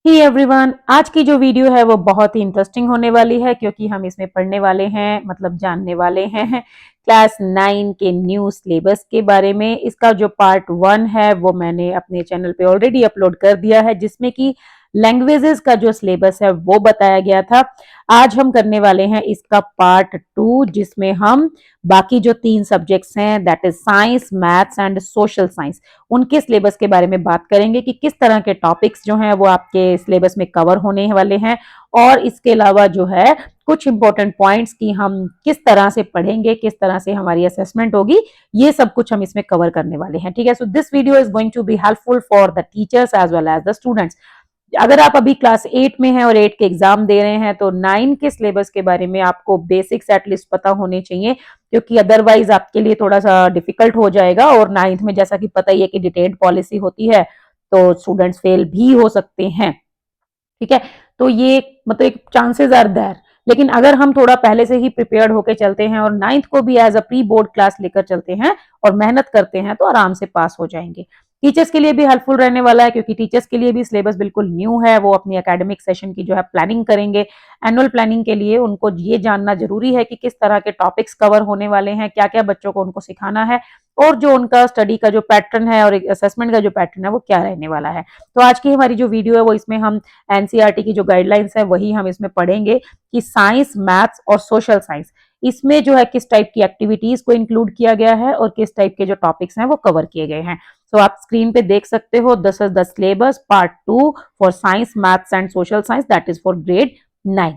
ही everyone, आज की जो वीडियो है वो बहुत ही इंटरेस्टिंग होने वाली है क्योंकि हम इसमें पढ़ने वाले हैं मतलब जानने वाले हैं क्लास 9 के न्यू सिलेबस के बारे में। इसका जो पार्ट 1 है वो मैंने अपने चैनल पे ऑलरेडी अपलोड कर दिया है जिसमें कि लैंग्वेजेस का जो सिलेबस है वो बताया गया था। आज हम करने वाले हैं इसका पार्ट 2 जिसमें हम बाकी जो 3 सब्जेक्ट्स हैं that is science, maths and social science, उनके सिलेबस के बारे में बात करेंगे कि किस तरह के टॉपिक्स जो हैं वो आपके सिलेबस में कवर होने वाले हैं। और इसके अलावा जो है कुछ इंपॉर्टेंट पॉइंट्स की हम किस तरह से पढ़ेंगे, किस तरह से हमारी असेसमेंट होगी, ये सब कुछ हम इसमें कवर करने वाले हैं। ठीक है, so this video is going to be helpful for the teachers as well as the students. अगर आप अभी क्लास 8 में हैं और 8 के एग्जाम दे रहे हैं तो 9 के सिलेबस के बारे में आपको बेसिक्स एटलीस्ट पता होने चाहिए, क्योंकि अदरवाइज आपके लिए थोड़ा सा डिफिकल्ट हो जाएगा। और 9th में जैसा कि पता ही है कि डिटेल्ड पॉलिसी होती है तो स्टूडेंट्स फेल भी हो सकते हैं। ठीक है, तो ये मतलब एक चांसेस आर देयर, लेकिन अगर हम थोड़ा पहले से ही प्रिपेयर्ड होकर चलते हैं और 9th को भी as a pre board class लेकर चलते हैं और मेहनत करते हैं तो आराम से पास हो जाएंगे। टीचर्स के लिए भी हेल्पफुल रहने वाला है क्योंकि टीचर्स के लिए भी सिलेबस बिल्कुल न्यू है। वो अपनी एकेडमिक सेशन की जो है प्लानिंग करेंगे। एनुअल प्लानिंग के लिए उनको ये जानना जरूरी है कि किस तरह के टॉपिक्स कवर होने वाले हैं, क्या क्या बच्चों को उनको सिखाना है और जो उनका स्टडी का जो पैटर्न है और असेसमेंट का जो पैटर्न है वो क्या रहने वाला है। तो आज की हमारी जो वीडियो है वो इसमें हम एनसीईआरटी की जो गाइडलाइंस है वही हम इसमें पढ़ेंगे कि साइंस, मैथ्स और सोशल साइंस, इसमें जो है किस टाइप की एक्टिविटीज को इंक्लूड किया गया है और किस टाइप के जो टॉपिक्स हैं वो कवर किए गए हैं। तो आप स्क्रीन पे देख सकते हो, this is the syllabus part 2 for science, maths and social science, that is for grade 9।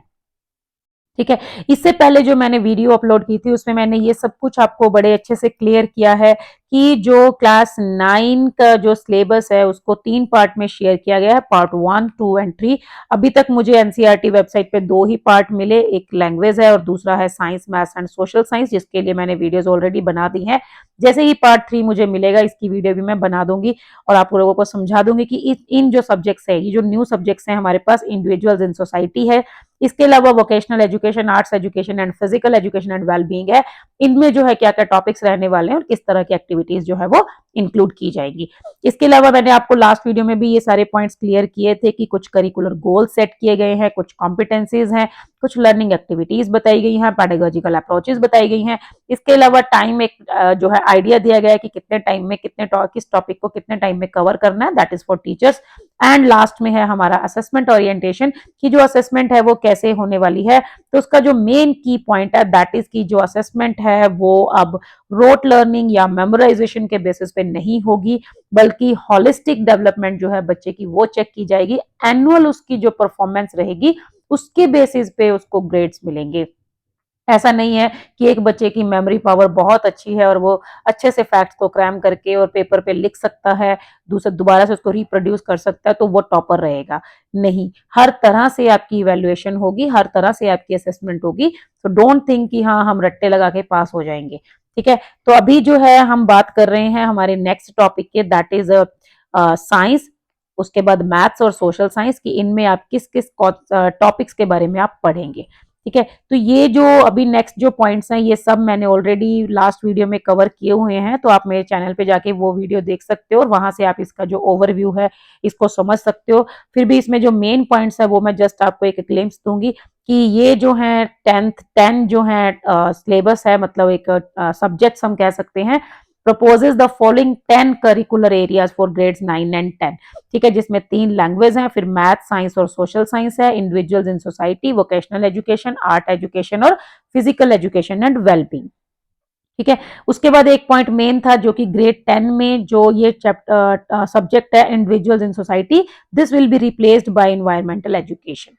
ठीक है, इससे पहले जो मैंने वीडियो अपलोड की थी उसमें मैंने ये सब कुछ आपको बड़े अच्छे से क्लियर किया है कि जो क्लास 9 का जो सिलेबस है उसको 3 पार्ट में शेयर किया गया है, पार्ट 1, 2 एंड 3। अभी तक मुझे एनसीईआरटी वेबसाइट पे 2 ही पार्ट मिले, एक लैंग्वेज है और दूसरा है science, maths and social science, जिसके लिए मैंने वीडियोस ऑलरेडी बना दी हैं। जैसे ही पार्ट 3 मुझे मिलेगा इसकी वीडियो भी मैं बना दूंगी और आप लोगों को समझा दूंगी कि इन जो सब्जेक्ट्स है, ये जो न्यू सब्जेक्ट्स हैं हमारे पास, इंडिविजुअल्स इन सोसाइटी है, इसके अलावा vocational education, arts education and physical education and wellbeing है, इनमें जो है क्या क्या टॉपिक्स रहने वाले हैं और किस तरह की एक्टिविटीज जो है वो इंक्लूड की जाएगी। इसके अलावा मैंने आपको लास्ट वीडियो में भी ये सारे पॉइंट्स क्लियर किए थे कि कुछ करिकुलर गोल सेट किए गए हैं, कुछ कॉम्पिटेंसीज हैं, कुछ लर्निंग एक्टिविटीज बताई गई हैं, पेडागोजिकल अप्रोचेस बताई गई हैं। इसके अलावा टाइम एक जो है आइडिया दिया गया है कि कितने टाइम में किस टॉपिक को कितने टाइम में कवर करना है, that is for teachers. And last में है हमारा असेसमेंट ओरिएंटेशन की जो असेसमेंट है वो कैसे होने वाली है। तो उसका जो मेन की पॉइंट है दैट इज की जो असेसमेंट है वो अब रोट लर्निंग या मेमोराइजेशन के बेसिस पे नहीं होगी, बल्कि होलिस्टिक डेवलपमेंट जो है बच्चे की वो चेक की जाएगी। एनुअल उसकी जो परफॉर्मेंस रहेगी उसके बेसिस पे उसको ग्रेड्स मिलेंगे। ऐसा नहीं है कि एक बच्चे की मेमोरी पावर बहुत अच्छी है और वो अच्छे से फैक्ट्स को क्रैम करके और पेपर पे लिख सकता है, दूसरा दोबारा से उसको रिप्रोड्यूस कर सकता है तो वो टॉपर रहेगा। नहीं, हर तरह से आपकी इवैल्यूएशन होगी, हर तरह से आपकी असेसमेंट होगी। तो डोंट थिंक कि हाँ हम रट्टे लगा के पास हो जाएंगे। ठीक है, तो अभी जो है हम बात कर रहे हैं हमारे नेक्स्ट टॉपिक के, दैट इज साइंस, उसके बाद मैथ्स और सोशल साइंस की इनमें आप किस किस टॉपिक्स के बारे में आप पढ़ेंगे। ठीक है, तो ये जो अभी नेक्स्ट जो पॉइंट्स हैं ये सब मैंने ऑलरेडी लास्ट वीडियो में कवर किए हुए हैं, तो आप मेरे चैनल पे जाके वो वीडियो देख सकते हो और वहां से आप इसका जो ओवरव्यू है इसको समझ सकते हो। फिर भी इसमें जो मेन पॉइंट्स है वो मैं जस्ट आपको एक ग्लिम्स दूंगी कि ये जो है 10 जो है सिलेबस है, मतलब एक सब्जेक्ट्स हम कह सकते हैं, proposes the following 10 curricular areas for grades 9 and 10। ठीक है, जिसमें 3 लैंग्वेज हैं, फिर मैथ, साइंस और सोशल साइंस है, individuals in society, vocational education, art education और फिजिकल एजुकेशन एंड वेलबींग। ठीक है, उसके बाद एक पॉइंट मेन था जो कि ग्रेड 10 में जो ये चैप्टर सब्जेक्ट है, individuals in society, this will be replaced by environmental education.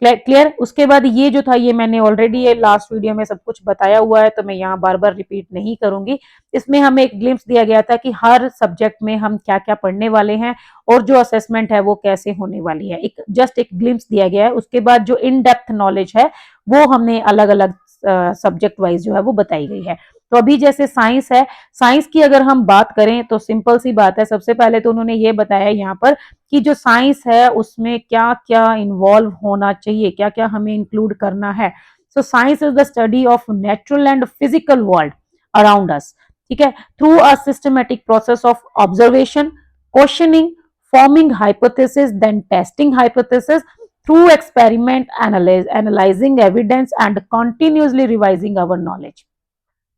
Clear. उसके बाद ये जो था ये मैंने ऑलरेडी ये लास्ट वीडियो में सब कुछ बताया हुआ है तो मैं यहाँ बार बार रिपीट नहीं करूंगी। इसमें हमें एक ग्लिम्स दिया गया था कि हर सब्जेक्ट में हम क्या क्या पढ़ने वाले हैं और जो असेसमेंट है वो कैसे होने वाली है, एक जस्ट एक ग्लिम्स दिया गया है। उसके बाद जो इन डेप्थ नॉलेज है वो हमने अलग अलग सब्जेक्ट वाइज जो है वो बताई गई है। तो अभी जैसे साइंस है, साइंस की अगर हम बात करें तो सिंपल सी बात है, सबसे पहले तो उन्होंने ये बताया यहाँ पर कि जो साइंस है उसमें क्या क्या इन्वॉल्व होना चाहिए, क्या क्या हमें इंक्लूड करना है। So science is the study of natural and physical world around us. ठीक है, through a systematic process of observation, questioning, forming hypothesis, then testing hypothesis through experiment, analyzing evidence and continuously revising our knowledge.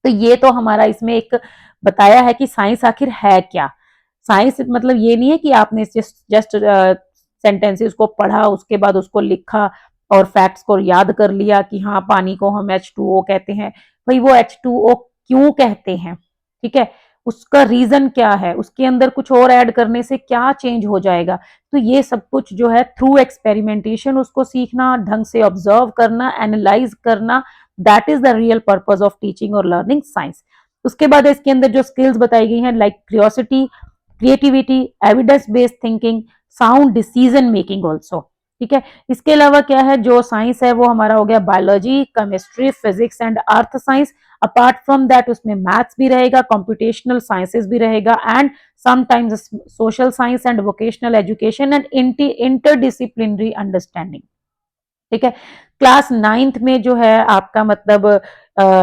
तो ये तो हमारा इसमें एक बताया है कि साइंस आखिर है क्या। साइंस मतलब ये नहीं है कि आपने जस्ट सेंटेंसेस को पढ़ा, उसके बाद उसको लिखा और फैक्ट्स को याद कर लिया कि हाँ पानी को हम H2O कहते हैं। भाई वो H2O क्यों कहते हैं, ठीक है, उसका रीजन क्या है, उसके अंदर कुछ और ऐड करने से क्या चेंज हो जाएगा। तो ये सब कुछ जो है थ्रू एक्सपेरिमेंटेशन उसको सीखना, ढंग से ऑब्जर्व करना, एनालाइज करना, that is the real purpose of teaching और लर्निंग साइंस। उसके बाद इसके अंदर जो स्किल्स बताई गई हैं like curiosity, creativity, evidence based thinking, sound decision making also, ठीक है। इसके अलावा क्या है, जो साइंस है वो हमारा हो गया biology, chemistry, physics and earth science. Apart from that उसमें मैथ्स भी रहेगा, कंप्यूटेशनल साइंसेस भी रहेगा and sometimes social science and vocational education and interdisciplinary understanding, ठीक है। क्लास 9th में जो है आपका मतलब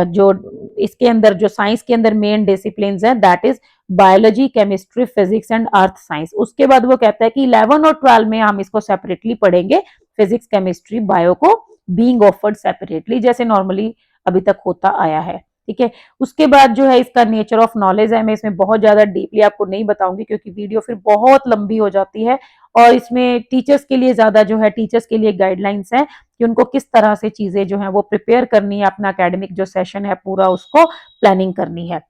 जो इसके अंदर जो साइंस के अंदर मेन डिसिप्लिन है that is biology, chemistry, physics and earth science. उसके बाद वो कहता है कि 11 और 12 में हम इसको सेपरेटली पढ़ेंगे, फिजिक्स, केमिस्ट्री, बायो को बीइंग ऑफर्ड सेपरेटली, जैसे नॉर्मली अभी तक होता आया है, ठीक है। उसके बाद जो है इसका नेचर ऑफ नॉलेज है, मैं इसमें बहुत ज्यादा डीपली आपको नहीं बताऊंगी क्योंकि वीडियो फिर बहुत लंबी हो जाती है और इसमें टीचर्स के लिए ज्यादा जो है टीचर्स के लिए गाइडलाइंस है कि उनको किस तरह से चीजें जो है वो प्रिपेयर करनी है, अपना एकेडमिक जो सेशन है पूरा उसको प्लानिंग करनी है।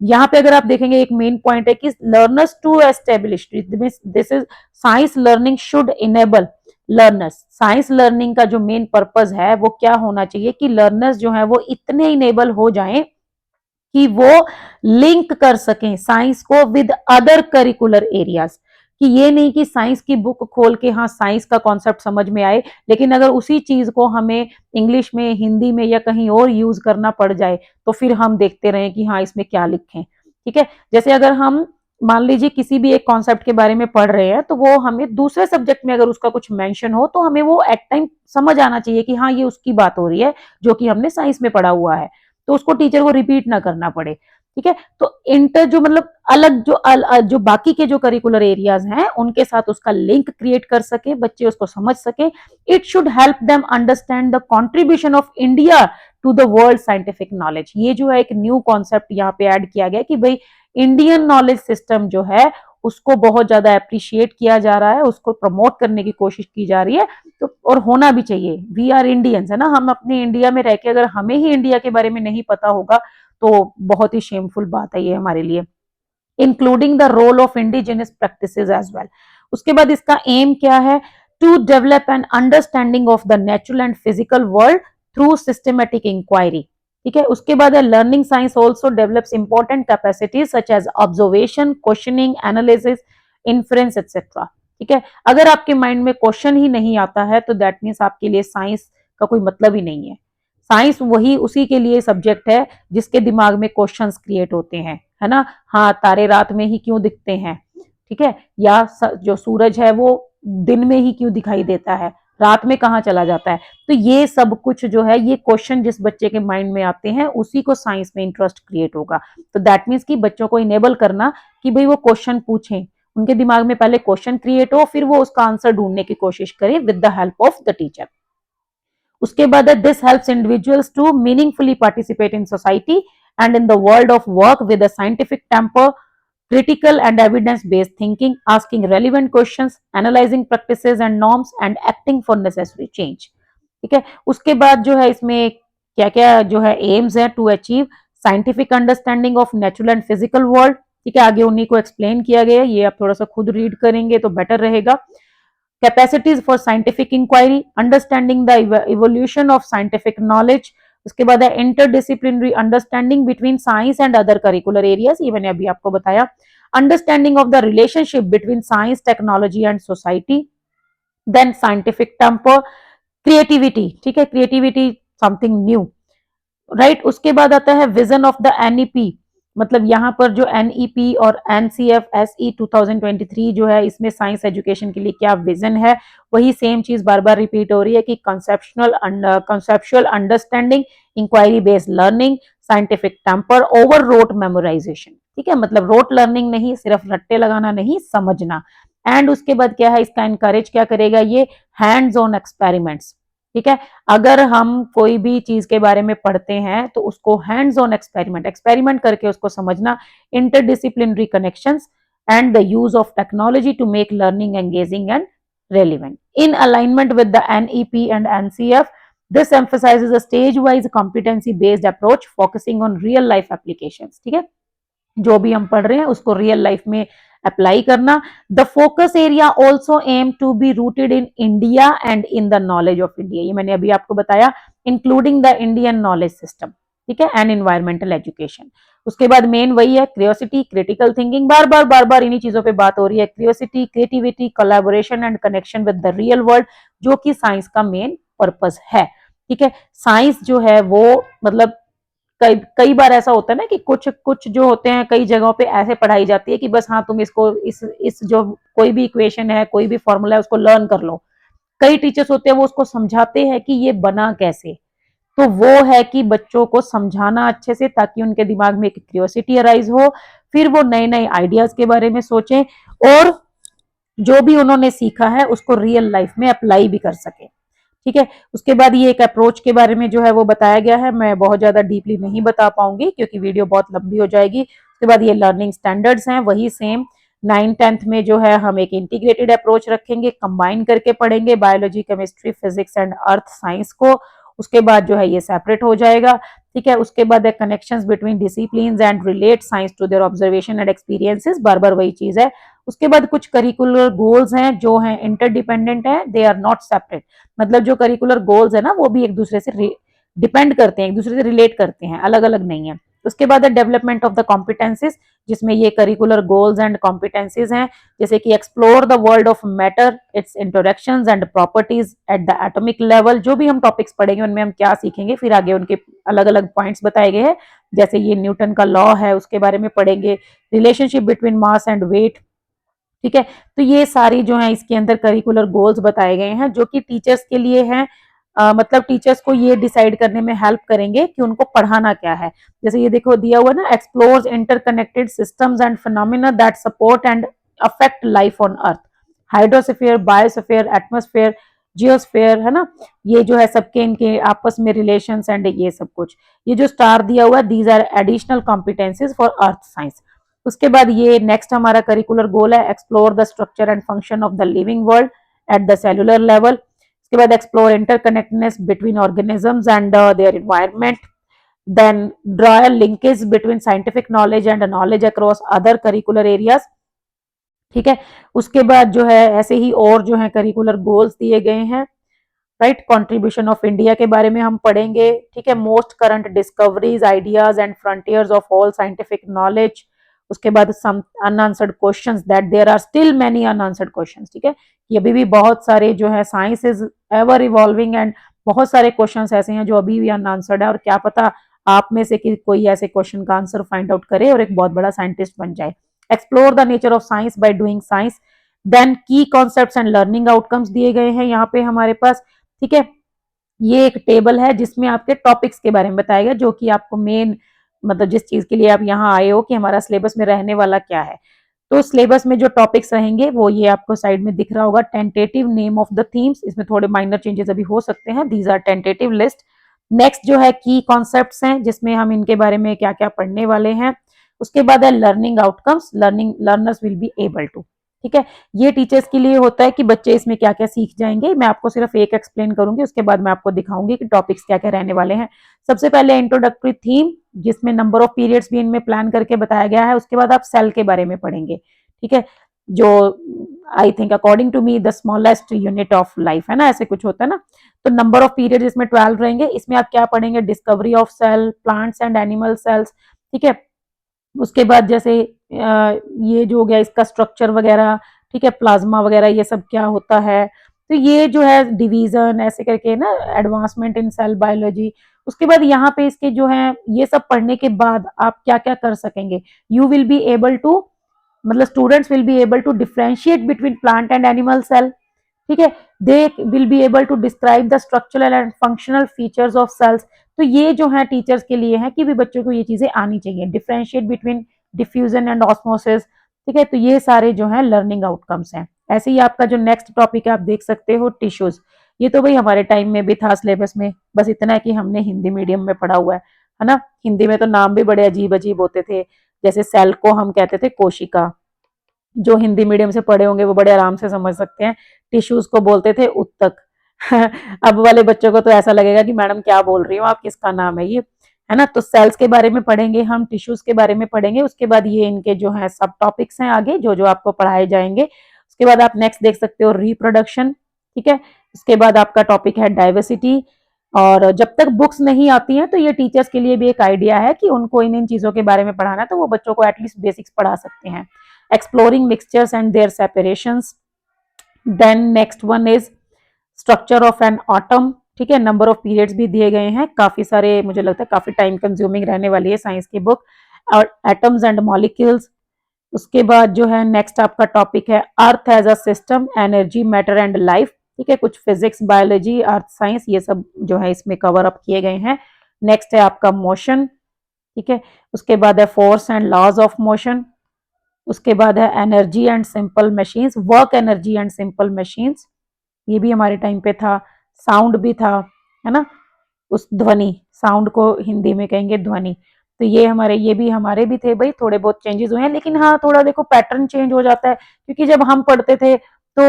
यहाँ पे अगर आप देखेंगे एक मेन पॉइंट है कि learners to establish this is science learning should enable learners. Science learning का जो मेन पर्पज है वो क्या होना चाहिए कि लर्नर्स जो है वो इतने इनेबल हो जाएं कि वो लिंक कर सकें साइंस को विद अदर करिकुलर एरियाज, कि ये नहीं कि साइंस की बुक खोल के हाँ साइंस का कॉन्सेप्ट समझ में आए लेकिन अगर उसी चीज को हमें इंग्लिश में, हिंदी में या कहीं और यूज करना पड़ जाए तो फिर हम देखते रहे कि हाँ इसमें क्या लिखें, ठीक है। जैसे अगर हम मान लीजिए किसी भी एक कॉन्सेप्ट के बारे में पढ़ रहे हैं तो वो हमें दूसरे सब्जेक्ट में अगर उसका कुछ मेंशन हो तो हमें वो एट टाइम समझ आना चाहिए कि हाँ ये उसकी बात हो रही है जो कि हमने साइंस में पढ़ा हुआ है, तो उसको टीचर को रिपीट ना करना पड़े, ठीक है। तो इंटर जो मतलब अलग जो बाकी के जो करिकुलर एरियाज हैं उनके साथ उसका लिंक क्रिएट कर सके, बच्चे उसको समझ सके। It should help them understand the contribution of India to the world scientific knowledge. ये जो है एक न्यू कॉन्सेप्ट यहाँ पे ऐड किया गया कि भाई इंडियन नॉलेज सिस्टम जो है उसको बहुत ज्यादा अप्रिशिएट किया जा रहा है, उसको प्रमोट करने की कोशिश की जा रही है, तो और होना भी चाहिए। वी आर इंडियंस है ना, हम अपने इंडिया में रह के अगर हमें ही इंडिया के बारे में नहीं पता होगा तो बहुत ही शेमफुल बात है ये हमारे लिए। Including the role of indigenous practices as well. उसके बाद इसका एम क्या है, to develop an understanding of the natural and physical world through systematic inquiry, ठीक है। उसके बाद है learning science also develops important capacities such as observation, questioning, analysis, inference etcetera, ठीक है। अगर आपके माइंड में क्वेश्चन ही नहीं आता है तो दैट मीन्स आपके लिए साइंस का कोई मतलब ही नहीं है। साइंस वही उसी के लिए सब्जेक्ट है जिसके दिमाग में क्वेश्चंस क्रिएट होते हैं, है ना। हाँ तारे रात में ही क्यों दिखते हैं, ठीक है, या जो सूरज है वो दिन में ही क्यों दिखाई देता है, रात में कहाँ चला जाता है। तो ये सब कुछ जो है ये क्वेश्चन जिस बच्चे के माइंड में आते हैं उसी को साइंस में इंटरेस्ट क्रिएट होगा। तो दैट मीन्स कि बच्चों को इनेबल करना कि भाई वो क्वेश्चन पूछें, उनके दिमाग में पहले क्वेश्चन क्रिएट हो फिर वो उसका आंसर ढूंढने की कोशिश करें with the help of the teacher. उसके बाद this helps individuals to meaningfully participate in society and in the world of work with a scientific temper, critical and evidence based thinking, asking relevant questions, analyzing practices and norms and acting for necessary change, ठीक है। उसके बाद जो है इसमें क्या क्या जो है एम्स है, to achieve scientific understanding of natural and physical world, ठीक है, आगे उन्हीं को एक्सप्लेन किया गया है, ये आप थोड़ा सा खुद रीड करेंगे तो बेटर रहेगा। Capacities for scientific inquiry, understanding the evolution of scientific knowledge. उसके बाद है interdisciplinary understanding between science and other curricular areas, ये मैंने अभी आपको बताया। Understanding of the relationship between science, technology and society. Then scientific temper, creativity, ठीक है, क्रिएटिविटी समथिंग न्यू, राइट। उसके बाद आता है विजन ऑफ द एनईपी, मतलब यहाँ पर जो एनईपी और एनसीएफ एसई 2023 जो है इसमें साइंस एजुकेशन के लिए क्या विजन है, वही सेम चीज बार बार रिपीट हो रही है कि conceptual understanding, inquiry based learning, scientific temper, over rote memorisation, ठीक है, मतलब रोट लर्निंग नहीं, सिर्फ रट्टे लगाना नहीं, समझना, एंड उसके बाद क्या है, इसका इनकरेज क्या करेगा, ये हैंड्स ऑन एक्सपेरिमेंट्स। ठीक है, अगर हम कोई भी चीज के बारे में पढ़ते हैं तो उसको हैंड्स ऑन एक्सपेरिमेंट, एक्सपेरिमेंट करके उसको समझना, interdisciplinary connections and the use of technology to make learning engaging and relevant. In alignment with the NEP and NCF, this emphasizes a stage-wise competency-based approach focusing on real-life applications. ठीक है, जो भी हम पढ़ रहे हैं उसको रियल लाइफ में अप्लाई करना। The focus area also aim to be rooted in India and in the knowledge of India, ये मैंने अभी आपको बताया, including the Indian knowledge system. ठीक है, एंड इन्वायरमेंटल एजुकेशन। उसके बाद मेन वही है, क्रियोसिटी, क्रिटिकल थिंकिंग, बार बार इन्हीं चीजों पे बात हो रही है, curiosity, creativity, collaboration and connection with the real world, जो कि साइंस का मेन पर्पस है। ठीक है, साइंस जो है वो मतलब कई बार ऐसा होता है ना कि कुछ कुछ जो होते हैं कई जगहों पे ऐसे पढ़ाई जाती है कि बस हाँ तुम इसको इस जो कोई भी इक्वेशन है, कोई भी फॉर्मूला है, उसको लर्न कर लो। कई टीचर्स होते हैं वो उसको समझाते हैं कि ये बना कैसे, तो वो है कि बच्चों को समझाना अच्छे से ताकि उनके दिमाग में एक क्यूरियोसिटी अराइज हो, फिर वो नए नए आइडियाज के बारे में सोचें और जो भी उन्होंने सीखा है उसको रियल लाइफ में अप्लाई भी कर सके। ठीक है, उसके बाद ये एक अप्रोच के बारे में जो है वो बताया गया है, मैं बहुत ज्यादा डीपली नहीं बता पाऊंगी क्योंकि वीडियो बहुत लंबी हो जाएगी। उसके बाद ये लर्निंग स्टैंडर्ड्स हैं, वही सेम 9th-10th में जो है हम एक इंटीग्रेटेड अप्रोच रखेंगे, कंबाइन करके पढ़ेंगे biology, chemistry, physics and earth science को। उसके बाद जो है ये सेपरेट हो जाएगा। ठीक है, उसके बाद connections between disciplines and relate science to their observation and experiences, बार बार वही चीज है। उसके बाद कुछ करिकुलर गोल्स हैं जो हैं इंटरडिपेंडेंट है, दे आर नॉट सेपरेट, मतलब जो करिकुलर गोल्स है ना वो भी एक दूसरे से डिपेंड करते हैं, एक दूसरे से रिलेट करते हैं, अलग अलग नहीं है। उसके बाद डेवलपमेंट ऑफ द कॉम्पिटेंसीज, जिसमें ये करिकुलर गोल्स एंड कॉम्पिटेंसीज हैं, जैसे कि explore the world of matter, it's interactions and properties at the atomic level. जो भी हम टॉपिक्स पढ़ेंगे उनमें हम क्या सीखेंगे, फिर आगे उनके अलग अलग पॉइंट्स बताए गए हैं, जैसे ये न्यूटन का लॉ है उसके बारे में पढ़ेंगे, relationship between mass and weight. ठीक है, तो ये सारी जो है इसके अंदर करिकुलर गोल्स बताए गए हैं जो कि टीचर्स के लिए हैं, मतलब टीचर्स को ये डिसाइड करने में हेल्प करेंगे कि उनको पढ़ाना क्या है। जैसे ये देखो दिया हुआ ना, explores interconnected systems and phenomena that support and affect life on earth, hydrosphere, biosphere, atmosphere, geosphere, है ना, ये जो है सबके इनके आपस में रिलेशंस एंड ये सब कुछ। ये जो स्टार दिया हुआ है, these are additional competencies for earth science. उसके बाद ये नेक्स्ट हमारा करिकुलर गोल है, explore the structure and function of the living world at the cellular level. उसके बाद explore interconnectedness between organisms and their environment, then draw a linkage between scientific knowledge and knowledge across other curricular areas. ठीक है, उसके बाद जो है ऐसे ही और जो है करिकुलर गोल्स दिए गए हैं, राइट। कंट्रीब्यूशन ऑफ इंडिया के बारे में हम पढ़ेंगे। ठीक है, most current discoveries, ideas and frontiers of all scientific knowledge. उसके बाद some unanswered questions, that there are still many unanswered questions. ठीक है, कि अभी भी बहुत सारे जो है, science is ever evolving and बहुत सारे क्वेश्चंस ऐसे हैं जो अभी भी अनआंसर्ड है, और क्या पता आप में से कि कोई ऐसे क्वेश्चन का आंसर फाइंड आउट करे और एक बहुत बड़ा साइंटिस्ट बन जाए। Explore the nature of science by doing science, then key concepts and learning outcomes दिए गए हैं यहाँ पे हमारे पास। ठीक है, ये एक टेबल है जिसमें आपके टॉपिक्स के बारे में बताया गया, जो कि आपको मेन मतलब जिस चीज के लिए आप यहाँ आए हो कि हमारा सिलेबस में रहने वाला क्या है। तो सिलेबस में जो टॉपिक्स रहेंगे वो ये आपको साइड में दिख रहा होगा, tentative name of the themes, इसमें थोड़े माइनर चेंजेस अभी हो सकते हैं, these are tentative list. Next जो है की कॉन्सेप्ट्स हैं जिसमें हम इनके बारे में क्या क्या पढ़ने वाले हैं। उसके बाद है learning outcomes, learners will be able to. ठीक है, ये टीचर्स के लिए होता है कि बच्चे इसमें क्या क्या सीख जाएंगे। मैं आपको सिर्फ एक एक्सप्लेन करूंगी, उसके बाद मैं आपको दिखाऊंगी कि टॉपिक्स क्या क्या रहने वाले हैं। सबसे पहले इंट्रोडक्टरी थीम, जिसमें नंबर ऑफ पीरियड्स भी इनमें प्लान करके बताया गया है। उसके बाद आप सेल के बारे में पढ़ेंगे। ठीक है, जो I think according to me the smallest unit of life है ना, ऐसे कुछ होता है ना। तो नंबर ऑफ पीरियड इसमें 12 रहेंगे। इसमें आप क्या पढ़ेंगे, discovery of cell, plants and animal cells. ठीक है, उसके बाद जैसे ये जो हो गया इसका स्ट्रक्चर वगैरह, ठीक है, प्लाज्मा वगैरह ये सब क्या होता है। तो ये जो है डिवीजन ऐसे करके ना, एडवांसमेंट इन सेल बायोलॉजी। उसके बाद यहाँ पे इसके जो है ये सब पढ़ने के बाद आप क्या क्या कर सकेंगे, you will be able to, मतलब students will be able to differentiate between plant and animal cell. ठीक है, they will be able to describe the structural and functional features of cells. तो ये जो है टीचर्स के लिए है कि भी बच्चों को ये चीजें आनी चाहिए, differentiate between diffusion and osmosis. ठीक है, तो ये सारे जो है लर्निंग आउटकम्स हैं। ऐसे ही आपका जो नेक्स्ट टॉपिक है आप देख सकते हो टिश्यूज। ये तो भाई हमारे टाइम में भी था सिलेबस में, बस इतना है कि हमने हिंदी मीडियम में पढ़ा हुआ है ना। हिंदी में तो नाम भी बड़े अजीब अजीब होते थे, जैसे सेल को हम कहते थे कोशिका, जो हिंदी मीडियम से पढ़े होंगे वो बड़े आराम से समझ सकते हैं। टिश्यूज को बोलते थे उत्तक। अब वाले बच्चों को तो ऐसा लगेगा कि मैडम क्या बोल रही हो आप, किसका नाम है ये, है ना। तो सेल्स के बारे में पढ़ेंगे हम, टिश्यूज के बारे में पढ़ेंगे, उसके बाद ये इनके जो है सब टॉपिक्स हैं आगे जो जो आपको पढ़ाए जाएंगे। उसके बाद आप नेक्स्ट देख सकते हो रिप्रोडक्शन, ठीक है। उसके बाद आपका टॉपिक है डाइवर्सिटी। और जब तक बुक्स नहीं आती हैं तो ये टीचर्स के लिए भी एक आइडिया है कि उनको इन इन चीजों के बारे में पढ़ाना है, तो वो बच्चों को एटलीस्ट बेसिक्स पढ़ा सकते हैं। Exploring mixtures and their separations. Then next one is structure of an atom, ठीक है। नंबर ऑफ पीरियड्स भी दिए गए हैं, काफी सारे, मुझे लगता है काफी टाइम कंज्यूमिंग रहने वाली है साइंस की बुक। और एटम्स एंड मॉलिक्यूल्स। उसके बाद जो है नेक्स्ट आपका टॉपिक है earth as a system, energy, matter and life, ठीक है। कुछ फिजिक्स, बायोलॉजी, अर्थ साइंस, ये सब जो है इसमें कवर अप किए गए हैं। नेक्स्ट है आपका मोशन, ठीक है। उसके बाद है force and laws of motion. उसके बाद है energy and simple machines, work energy and simple machines, ये भी हमारे टाइम पे था। साउंड भी था, है ना, उस ध्वनि, साउंड को हिंदी में कहेंगे ध्वनि। तो ये भी हमारे भी थे भाई, थोड़े बहुत चेंजेस हुए हैं, लेकिन हाँ थोड़ा देखो पैटर्न चेंज हो जाता है, क्योंकि जब हम पढ़ते थे तो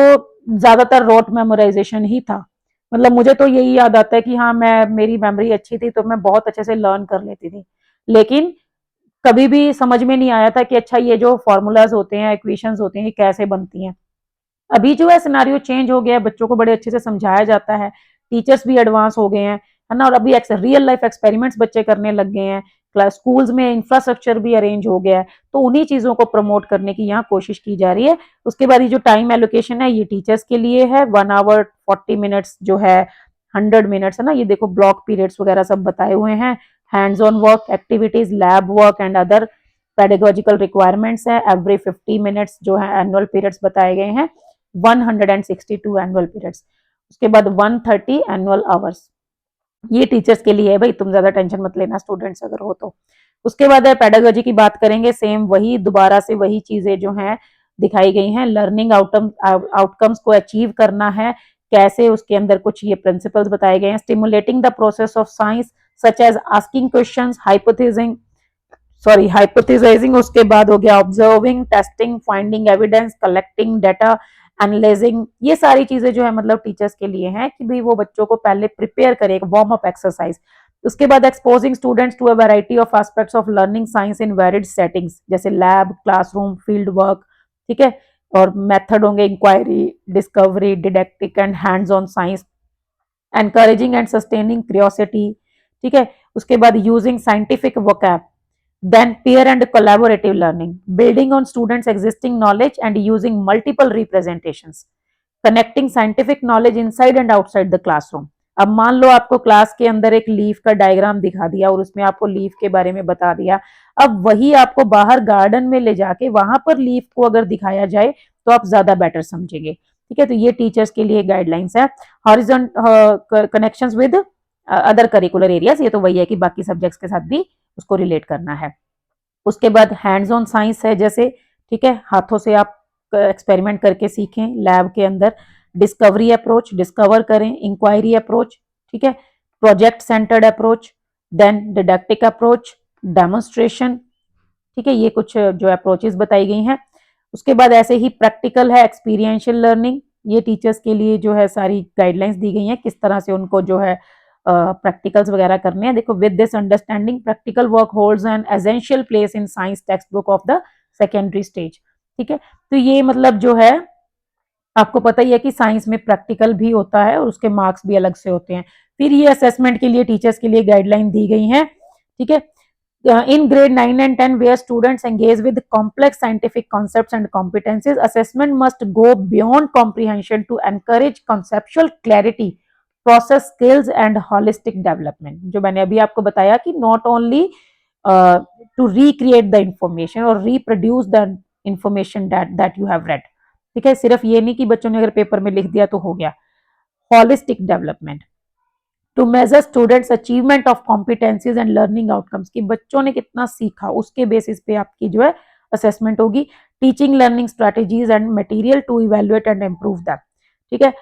ज्यादातर रोट मेमोराइजेशन ही था। मतलब मुझे तो यही याद आता है कि हाँ मैं, मेरी मेमोरी अच्छी थी तो मैं बहुत अच्छे से लर्न कर लेती थी, लेकिन कभी भी समझ में नहीं आया था कि अच्छा ये जो फॉर्मूलाज होते हैं, इक्वेशंस होते हैं, ये कैसे बनती हैं। अभी जो है सिनारियो चेंज हो गया है, बच्चों को बड़े अच्छे से समझाया जाता है, टीचर्स भी एडवांस हो गए हैं, है ना। और अभी रियल लाइफ एक्सपेरिमेंट्स बच्चे करने लग गए हैं, क्लास स्कूल्स में इंफ्रास्ट्रक्चर भी अरेंज हो गया है, तो उन्हीं चीजों को प्रमोट करने की यहाँ कोशिश की जा रही है। उसके बाद ये जो टाइम एलोकेशन है ये टीचर्स के लिए है, 1 आवर 40 मिनट्स जो है 100 मिनट्स, है ना। ये देखो ब्लॉक पीरियड्स वगैरह सब बताए हुए हैं। Hands on work activities, lab work and other pedagogical requirements है, एवरी 50 मिनट्स जो है एनुअल पीरियड्स बताए गए हैं। 162 एनुअल पीरियड्स। उसके बाद 130 एनुअल आवर्स, ये टीचर्स के लिए है भाई, तुम ज्यादा टेंशन मत लेना स्टूडेंट्स अगर हो तो। उसके बाद पेडागोजी की बात करेंगे, सेम वही दोबारा से वही चीजें जो हैं दिखाई गई हैं। लर्निंग आउटकम्स को अचीव करना है कैसे, उसके अंदर कुछ ये प्रिंसिपल्स बताए गए हैं। Stimulating the process of science such as asking questions, hypothesising, उसके बाद हो गया observing, testing, finding evidence, collecting data, analysing. ये सारी चीजें जो है मतलब टीचर्स के लिए हैं कि भाई वो बच्चों को पहले प्रिपेयर करे, एक वार्म अप एक्सरसाइज। उसके बाद exposing students to a variety of aspects of learning science in varied settings, जैसे लैब, क्लासरूम, फील्ड वर्क, ठीक है। और मेथड होंगे inquiry, discovery, didactic and hands on science, encouraging and sustaining curiosity, ठीक है। उसके बाद using scientific vocab, then peer and collaborative learning, building on students existing knowledge and using multiple representations, connecting scientific knowledge inside and outside the classroom। अब मान लो आपको class के अंदर एक लीफ का डायग्राम दिखा दिया और उसमें आपको लीफ के बारे में बता दिया, अब वही आपको बाहर गार्डन में ले जाके वहां पर लीफ को अगर दिखाया जाए तो आप ज्यादा बेटर समझेंगे, ठीक है। तो ये टीचर्स के लिए गाइडलाइंस है। Horizontal connections with other curricular areas, ये तो वही है कि बाकी सब्जेक्ट्स के साथ भी उसको रिलेट करना है। उसके बाद हैंड्स ऑन साइंस है, जैसे ठीक है हाथों से आप एक्सपेरिमेंट करके सीखें लैब के अंदर। डिस्कवरी अप्रोच, डिस्कवर करें। इंक्वायरी अप्रोच, ठीक है। Project centred approach, then didactic approach, demonstration, ठीक है। ये कुछ जो अप्रोचेस बताई गई हैं। उसके बाद ऐसे ही प्रैक्टिकल है, एक्सपीरियंशियल लर्निंग, ये टीचर्स के लिए जो है सारी गाइडलाइंस दी गई हैं किस तरह से उनको जो है प्रैक्टिकल्स वगैरह करने हैं। देखो with this understanding practical work holds an essential place in science text book of the secondary stage, ठीक है। तो ये मतलब जो है आपको पता ही है कि साइंस में प्रैक्टिकल भी होता है और उसके मार्क्स भी अलग से होते हैं। फिर ये असेसमेंट के लिए टीचर्स के लिए गाइडलाइन दी गई है, ठीक है। In grade 9 and 10, where students engage with complex scientific concepts and competencies, assessment must go beyond comprehension to encourage conceptual clarity, process skills and holistic development। जो मैंने अभी आपको बताया कि not only to recreate the information or reproduce the information that you have read, ठीक है। सिर्फ ये नहीं कि बच्चों ने अगर पेपर में लिख दिया तो हो गया। holistic development to measure students achievement of competencies and learning outcomes, कि बच्चों ने कितना सीखा उसके बेसिस पे आपकी जो है असेसमेंट होगी। Teaching learning strategies and material to evaluate and improve them, ठीक है।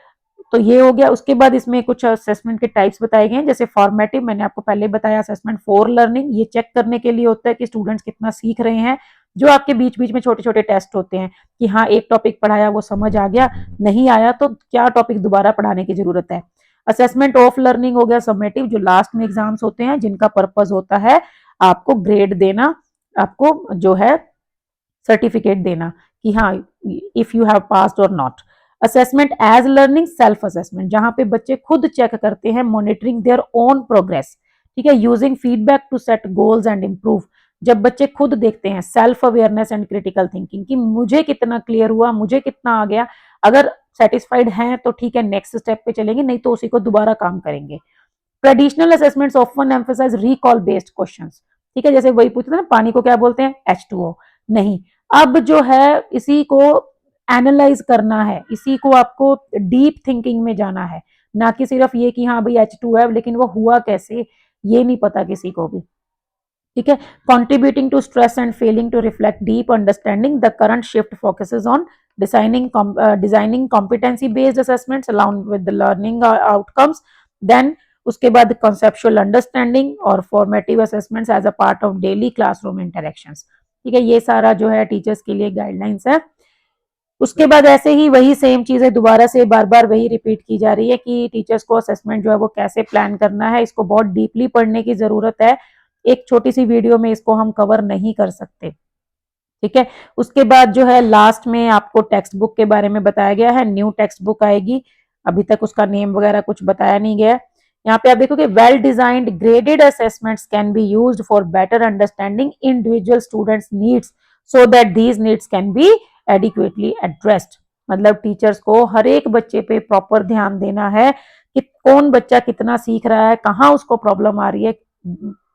तो ये हो गया। उसके बाद इसमें कुछ असेसमेंट के टाइप्स बताए गए हैं, जैसे फॉर्मेटिव, मैंने आपको पहले बताया, असेसमेंट फॉर लर्निंग, ये चेक करने के लिए होता है कि स्टूडेंट्स कितना सीख रहे हैं। जो आपके बीच बीच में छोटे छोटे टेस्ट होते हैं कि हाँ एक टॉपिक पढ़ाया वो समझ आ गया, नहीं आया तो क्या टॉपिक दोबारा पढ़ाने की जरूरत है। असेसमेंट ऑफ लर्निंग हो गया समेटिव, जो लास्ट में एग्जाम्स होते हैं, जिनका पर्पज होता है आपको ग्रेड देना, आपको जो है सर्टिफिकेट देना कि हाँ इफ यू हैव पास्ड और not. Assessment as learning self assessment, जहां पे बच्चे खुद चेक करते हैं, मॉनिटरिंग देयर ओन प्रोग्रेस, ठीक है, using feedback to set goals and improve. जब बच्चे खुद देखते हैं, self awareness and critical thinking, कि मुझे कितना क्लियर हुआ, मुझे कितना आ गया, अगर सेटिस्फाइड हैं तो ठीक है नेक्स्ट स्टेप पे चलेंगे, नहीं तो उसी को दोबारा काम करेंगे। Traditional assessments often emphasise recall based questions, ठीक है, जैसे वही पूछते हैं ना पानी को क्या बोलते हैं, H2O, नहीं, अब जो है इसी को एनालाइज करना है, इसी को आपको डीप थिंकिंग में जाना है, ना कि सिर्फ ये कि हाँ भाई H2 है लेकिन वो हुआ कैसे ये नहीं पता किसी को भी, ठीक है। Contributing to stress and failing to reflect deep understanding, the current shift focuses on designing competency based assessments along with the learning outcomes. Then उसके बाद कॉन्सेप्चुअल अंडरस्टैंडिंग और formative assessments as a part of daily classroom interactions, ठीक है। ये सारा जो है teachers के लिए गाइडलाइंस है। उसके बाद ऐसे ही वही सेम चीजें दोबारा से बार बार वही रिपीट की जा रही है कि टीचर्स को असेसमेंट जो है वो कैसे प्लान करना है, इसको बहुत डीपली पढ़ने की जरूरत है, एक छोटी सी वीडियो में इसको हम कवर नहीं कर सकते, ठीक है। उसके बाद जो है लास्ट में आपको टेक्स्ट बुक के बारे में बताया गया है, न्यू टेक्स्ट बुक आएगी, अभी तक उसका नेम वगैरह कुछ बताया नहीं गया। यहाँ पे आप देखोगे well designed graded assessments can be used for better understanding individual students needs so that these needs can be adequately addressed. मतलब टीचर्स को हर एक बच्चे पे प्रॉपर ध्यान देना है कि कौन बच्चा कितना सीख रहा है, कहाँ उसको प्रॉब्लम आ रही है,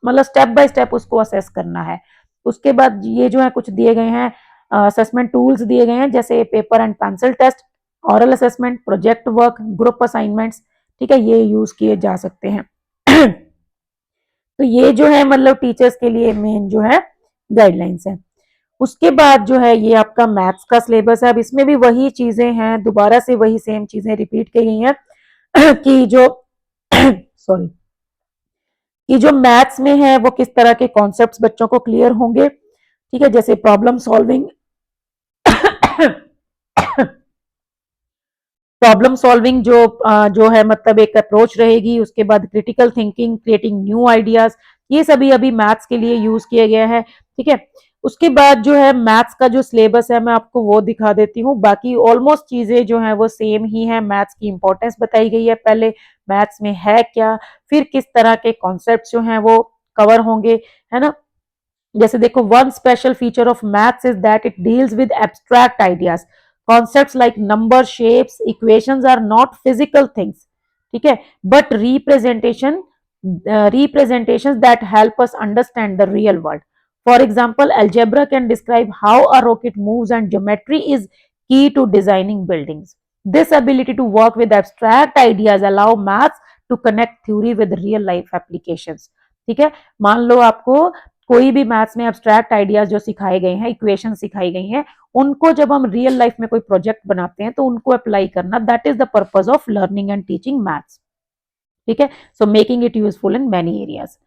मतलब स्टेप बाय स्टेप उसको असेस करना है। उसके बाद ये जो है कुछ दिए गए हैं असेसमेंट टूल्स दिए गए हैं, जैसे paper and pencil test, oral assessment, project work, group assignments, ठीक है, ये यूज किए जा सकते हैं। तो ये जो है मतलब टीचर्स के लिए मेन जो है गाइडलाइंस है। उसके बाद जो है ये आपका मैथ्स का सिलेबस है, अब इसमें भी वही चीजें हैं, दोबारा से वही सेम चीजें रिपीट की गई हैं कि जो सॉरी कि जो मैथ्स में है वो किस तरह के कॉन्सेप्ट्स बच्चों को क्लियर होंगे, ठीक है, जैसे प्रॉब्लम सॉल्विंग प्रॉब्लम सॉल्विंग जो है मतलब एक अप्रोच रहेगी। उसके बाद critical thinking, creating new ideas, ये सभी अभी मैथ्स के लिए यूज किया गया है, ठीक है। उसके बाद जो है मैथ्स का जो सिलेबस है मैं आपको वो दिखा देती हूँ, बाकी ऑलमोस्ट चीजें जो है वो सेम ही है। मैथ्स की इंपॉर्टेंस बताई गई है, पहले मैथ्स में है क्या, फिर किस तरह के कॉन्सेप्ट जो हैं वो कवर होंगे, है ना। जैसे देखो one special feature of maths is that it deals with abstract ideas, concepts like number, shapes, equations are not physical things, ठीक है, but representations that help us understand the real world. For example, algebra can describe how a rocket moves and geometry is key to designing buildings. This ability to work with abstract ideas allow maths to connect theory with real life applications. ठीक है, मान लो आपको कोई भी maths में abstract ideas जो सिखाए गए हैं, इक्वेशन सिखाई गई हैं, उनको जब हम रियल लाइफ में कोई प्रोजेक्ट बनाते हैं तो उनको अप्लाई करना, that is the purpose of learning and teaching maths, ठीक है। So making it useful in many areas.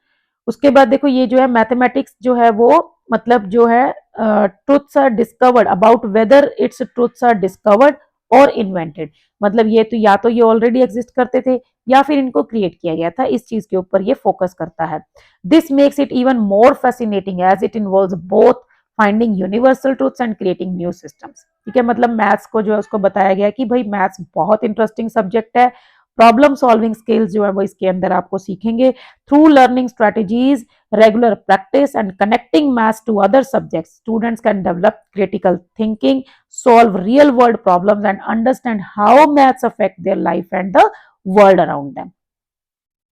उसके बाद देखो ये जो है मैथमेटिक्स जो है वो मतलब जो है truths are discovered about whether it's truths are discovered और इन्वेंटेड, मतलब ये तो या तो ये ऑलरेडी एग्जिस्ट करते थे या फिर इनको क्रिएट किया गया था, इस चीज के ऊपर ये फोकस करता है। This makes it even more fascinating as it involves both finding universal truths and creating new systems, ठीक है। मतलब मैथ्स को जो है उसको बताया गया कि भाई मैथ्स बहुत इंटरेस्टिंग सब्जेक्ट है, प्रॉब्लम सॉल्विंग स्किल्स जो है वो इसके अंदर आपको सीखेंगे through learning strategies, regular practice and connecting maths to other subjects. Students can develop critical thinking, solve real world problems and understand how maths affect their life and the world around them.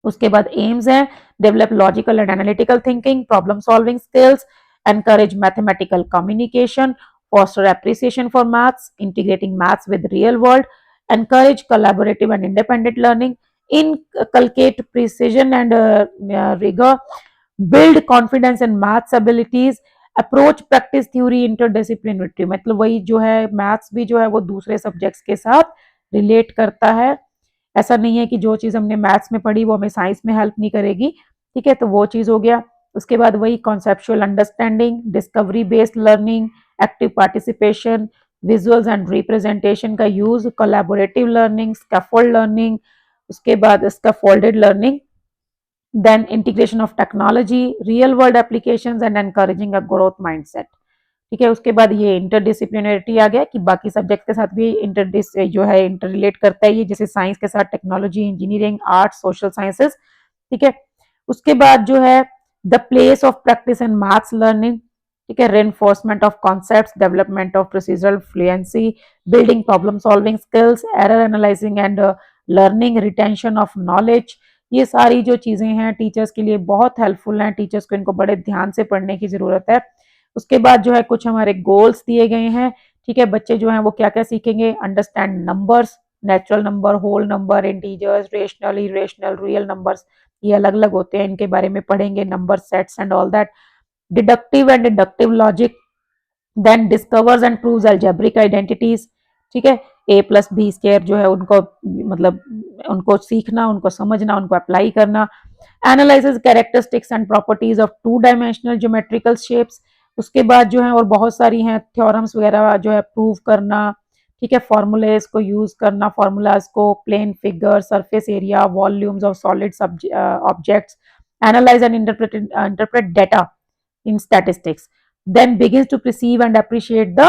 उसके बाद AIIMS है develop logical and analytical thinking, problem solving skills, encourage mathematical communication, foster appreciation for maths, integrating maths with real world, encourage collaborative and independent learning, inculcate precision and rigor, build confidence in maths abilities, approach practice theory interdisciplinary, मतलब वही जो है maths भी जो है वो दूसरे subjects के साथ रिलेट करता है। ऐसा नहीं है कि जो चीज़ हमने मैथ्स में पढ़ी वो हमें साइंस में हेल्प नहीं करेगी, ठीक है, तो वो चीज़ हो गया। उसके बाद वही conceptual understanding, discovery based learning, active participation, visuals and representation का use, collaborative learning, scaffold learning, उसके बाद scaffolded learning, then integration of technology, real world applications and encouraging a growth mindset, ठीक है। उसके बाद ये इंटरडिसिप्लिनरिटी आ गया कि बाकी सब्जेक्ट के साथ भी इंटरडिस जो है इंटर रिलेट करता है ये, जैसे साइंस के साथ technology, engineering, arts, social sciences, ठीक है। उसके बाद जो है the place of practice in maths learning, ठीक है, reinforcement of concepts, development of procedural fluency, building problem solving skills, error analysing and learning, retention of knowledge, ये सारी जो चीजें हैं टीचर्स के लिए बहुत हेल्पफुल हैं, टीचर्स को इनको बड़े ध्यान से पढ़ने की जरूरत है। उसके बाद जो है कुछ हमारे गोल्स दिए गए हैं, ठीक है, बच्चे जो हैं वो क्या क्या सीखेंगे, understand numbers, natural number, whole number, integers, rational, irrational, real numbers, ये अलग अलग होते हैं, इनके बारे में पढ़ेंगे, number sets and all that, deductive and inductive logic, then discovers and proves algebraic identities, ठीक है, ए प्लस बी स्क्वायर जो है उनको मतलब उनको सीखना, उनको समझना, उनको अप्लाई करना, analyses characteristics and properties of two dimensional geometrical shapes, उसके बाद जो है और बहुत सारी हैं थ्योरम्स वगैरह जो है प्रूव करना, ठीक है, फॉर्मूलेज को यूज करना, फॉर्मूलाज को, plane figure, surface area, volumes of solid objects, analyse and interpret data in statistics, then begins to perceive and appreciate the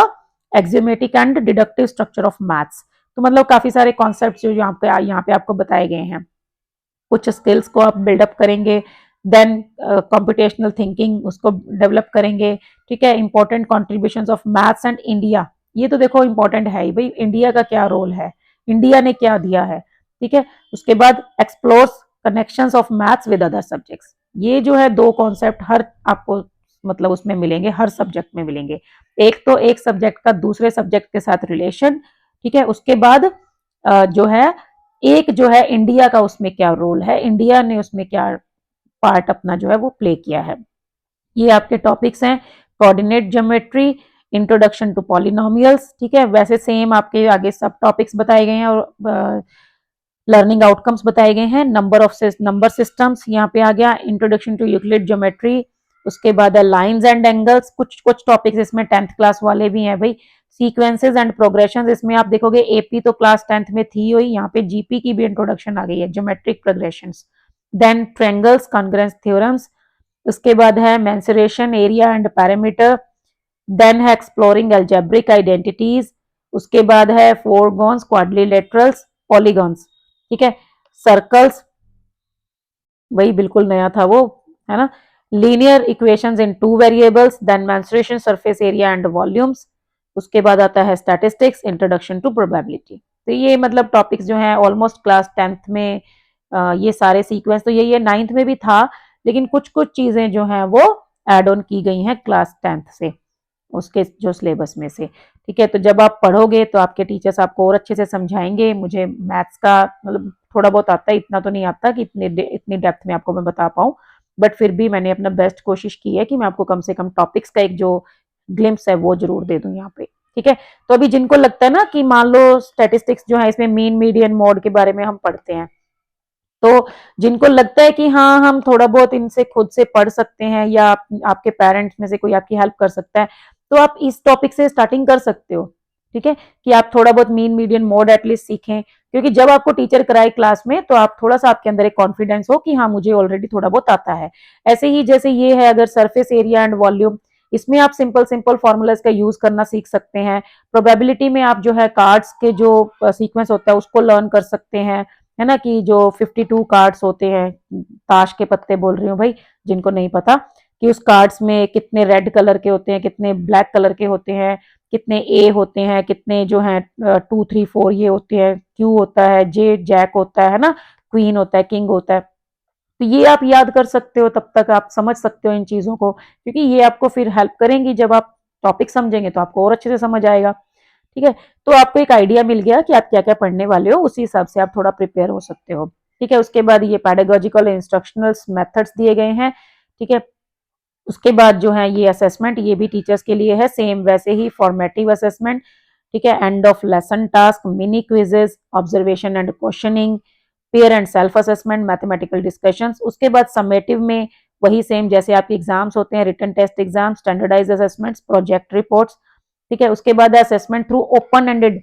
axiomatic and deductive structure of maths। तो मतलब काफी सारे कॉन्सेप्ट जो यहाँ पे आपको बताए गए हैं, कुछ स्किल्स को आप बिल्डअप करेंगे, देन कंप्यूटेशनल थिंकिंग उसको डेवलप करेंगे, ठीक है, important contributions of maths and India, ये तो देखो इंपॉर्टेंट है ही भाई, इंडिया का क्या रोल है, इंडिया ने क्या दिया है, ठीक है। उसके बाद explores connections of maths with other subjects, ये जो है दो कॉन्सेप्ट हर आपको मतलब उसमें मिलेंगे, हर सब्जेक्ट में मिलेंगे, एक तो एक सब्जेक्ट का दूसरे सब्जेक्ट के साथ रिलेशन, ठीक है। उसके बाद जो है एक जो है इंडिया का उसमें क्या रोल है, इंडिया ने उसमें क्या पार्ट अपना जो है वो प्ले किया है, ये आपके टॉपिक्स हैं। Coordinate geometry, introduction to polynomials, ठीक है, वैसे सेम आपके आगे सब टॉपिक्स बताए गए हैं और लर्निंग आउटकम्स बताए गए हैं। नंबर सिस्टम्स यहाँ पे आ गया, इंट्रोडक्शन टू यूक्लिड ज्योमेट्री, उसके बाद लाइंस एंड एंगल्स, कुछ कुछ टॉपिक्स इसमें 10th क्लास वाले भी हैं भाई। सीक्वेंसेस एंड प्रोग्रेशन, इसमें आप देखोगे एपी तो क्लास 10th में थी हुई, यहाँ पे जीपी की भी इंट्रोडक्शन आ गई है, geometric progression. Then triangles, congruence theorems, उसके बाद है mensuration, area and perimeter, then है एक्सप्लोरिंग अलजेब्रिक आइडेंटिटीज, उसके बाद है फोरगॉन्स, क्वाड्रिलेटरल्स, पॉलीगॉन्स, ठीक है, सर्कल्स, वही बिल्कुल नया था वो, है ना, linear equations in two variables, then mensuration, surface area and volumes, उसके बाद आता है स्टैटिस्टिक्स, इंट्रोडक्शन टू प्रोबेबिलिटी। तो ये मतलब टॉपिक्स जो हैं ऑलमोस्ट क्लास 10th में ये सारे सीक्वेंस तो ये 9th में भी था, लेकिन कुछ कुछ चीजें जो हैं वो एड ऑन की गई हैं क्लास 10th से, उसके जो सिलेबस में से, ठीक है। तो जब आप पढ़ोगे तो आपके टीचर्स आपको और अच्छे से समझाएंगे, मुझे मैथ्स का मतलब थोड़ा बहुत आता है, इतना तो नहीं आता कि इतनी डेप्थ में आपको मैं बता पाऊँ, बट फिर भी मैंने अपना बेस्ट कोशिश की है कि मैं आपको कम से कम टॉपिक्स का एक जो ग्लिम्स है वो जरूर दे दूं यहाँ पे, ठीक है। तो अभी जिनको लगता है ना कि मान लो स्टैटिस्टिक्स जो है इसमें मीन मीडियन मोड के बारे में हम पढ़ते हैं, तो जिनको लगता है कि हाँ हम थोड़ा बहुत इनसे खुद से पढ़ सकते हैं या आपके पेरेंट्स में से कोई आपकी हेल्प कर सकता है, तो आप इस टॉपिक से स्टार्टिंग कर सकते हो, ठीक है, कि आप थोड़ा बहुत मीन मीडियन मोड एटलीस्ट सीखें, क्योंकि जब आपको टीचर कराए क्लास में तो आप थोड़ा सा आपके अंदर एक कॉन्फिडेंस हो कि हाँ मुझे ऑलरेडी थोड़ा बहुत आता है। ऐसे ही जैसे ये है अगर सरफेस एरिया एंड वॉल्यूम, इसमें आप सिंपल सिंपल फॉर्मूलाज का यूज करना सीख सकते हैं। प्रोबेबिलिटी में आप जो है कार्ड्स के जो सीक्वेंस होता है उसको लर्न कर सकते हैं, है ना, कि जो 52 कार्ड्स होते हैं, ताश के पत्ते बोल रही हूँ भाई जिनको नहीं पता, कि उस कार्ड्स में कितने रेड कलर के होते हैं, कितने ब्लैक कलर के होते हैं, कितने ए होते हैं, कितने जो है 2 3 4 ये होते हैं, क्यू होता है, जे जैक होता है ना, क्वीन होता है, किंग होता है। तो ये आप याद कर सकते हो, तब तक आप समझ सकते हो इन चीजों को, क्योंकि ये आपको फिर हेल्प करेंगी, जब आप टॉपिक समझेंगे तो आपको और अच्छे से समझ आएगा, ठीक है। तो आपको एक आइडिया मिल गया कि आप क्या क्या पढ़ने वाले हो, उसी हिसाब से आप थोड़ा प्रिपेयर हो सकते हो, ठीक है। उसके बाद ये पैडागोजिकल इंस्ट्रक्शनल मेथड्स दिए गए हैं, ठीक है, उसके बाद जो है ये असेसमेंट, ये भी टीचर्स के लिए है, सेम वैसे ही फॉर्मेटिव असेसमेंट, ठीक है, end of lesson task, mini quizzes, observation and questioning, pair and self assessment, mathematical discussions. उसके बाद समेटिव में वही सेम जैसे आपके एग्जाम्स होते हैं, written test exam, standardised assessments, project reports, ठीक है। उसके बाद assessment through open ended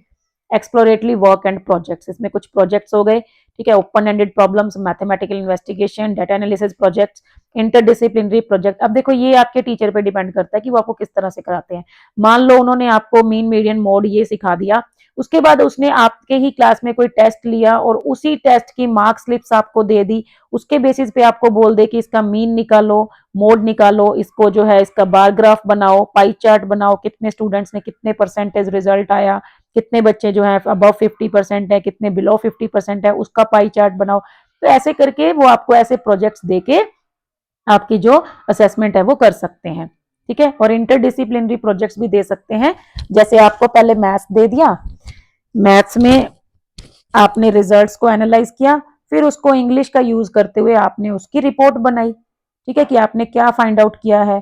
exploratory work and projects, इसमें कुछ प्रोजेक्ट्स हो गए, ठीक है, open ended problems, mathematical investigation, data analysis projects, interdisciplinary project. अब देखो ये आपके टीचर पे डिपेंड करता है कि वो आपको किस तरह से कराते हैं। मान लो उन्होंने आपको मीन मीडियन मोड ये सिखा दिया, उसके बाद उसने आपके ही क्लास में कोई टेस्ट लिया और उसी टेस्ट की मार्क स्लिप्स आपको दे दी, उसके बेसिस पे आपको बोल दे कि इसका मीन निकालो, मोड निकालो, इसको जो है इसका बार ग्राफ बनाओ, पाई चार्ट बनाओ, कितने स्टूडेंट्स ने कितने परसेंटेज रिजल्ट आया, कितने बच्चे जो है अबव 50% है, कितने बिलो 50% है, उसका पाई चार्ट बनाओ। तो ऐसे करके वो आपको ऐसे प्रोजेक्ट्स देके आपकी जो असेसमेंट है वो कर सकते हैं, ठीक है। और इंटरडिसिप्लिनरी प्रोजेक्ट्स भी दे सकते हैं, जैसे आपको पहले मैथ्स दे दिया, मैथ्स में आपने रिजल्ट्स को एनालाइज किया, फिर उसको इंग्लिश का यूज करते हुए आपने उसकी रिपोर्ट बनाई, ठीक है, कि आपने क्या फाइंड आउट किया है।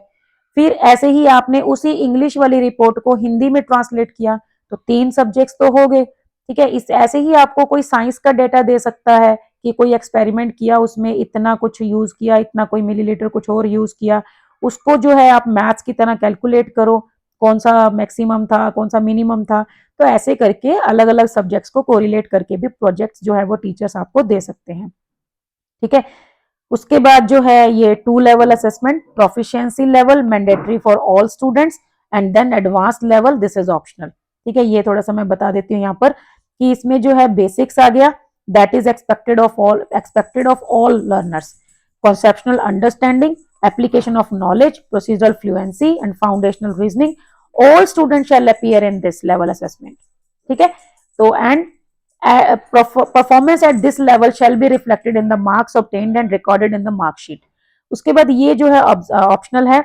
फिर ऐसे ही आपने उसी इंग्लिश वाली रिपोर्ट को हिंदी में ट्रांसलेट किया, तो 3 सब्जेक्ट्स तो हो गए, ठीक है। इस ऐसे ही आपको कोई साइंस का डेटा दे सकता है कि कोई एक्सपेरिमेंट किया, उसमें इतना कुछ यूज किया, इतना कोई मिलीलीटर कुछ और यूज किया, उसको जो है आप मैथ्स की तरह कैलकुलेट करो, कौन सा मैक्सिमम था, कौन सा मिनिमम था। तो ऐसे करके अलग अलग सब्जेक्ट्स को कोरिलेट करके भी प्रोजेक्ट्स जो है वो टीचर्स आपको दे सकते हैं, ठीक है। उसके बाद जो है ये 2 level assessment, proficiency level mandatory for all students and then advance level this is optional, ठीक है। ये थोड़ा सा मैं बता देती हूँ यहाँ पर कि इसमें जो है बेसिक्स आ गया, that is expected of all learners, conceptual understanding, application of knowledge, procedural fluency and foundational reasoning, all students shall appear in this level assessment, ठीक है। तो and performance at this level shall be reflected in the marks obtained and recorded in the marksheet. उसके बाद ये जो है optional है,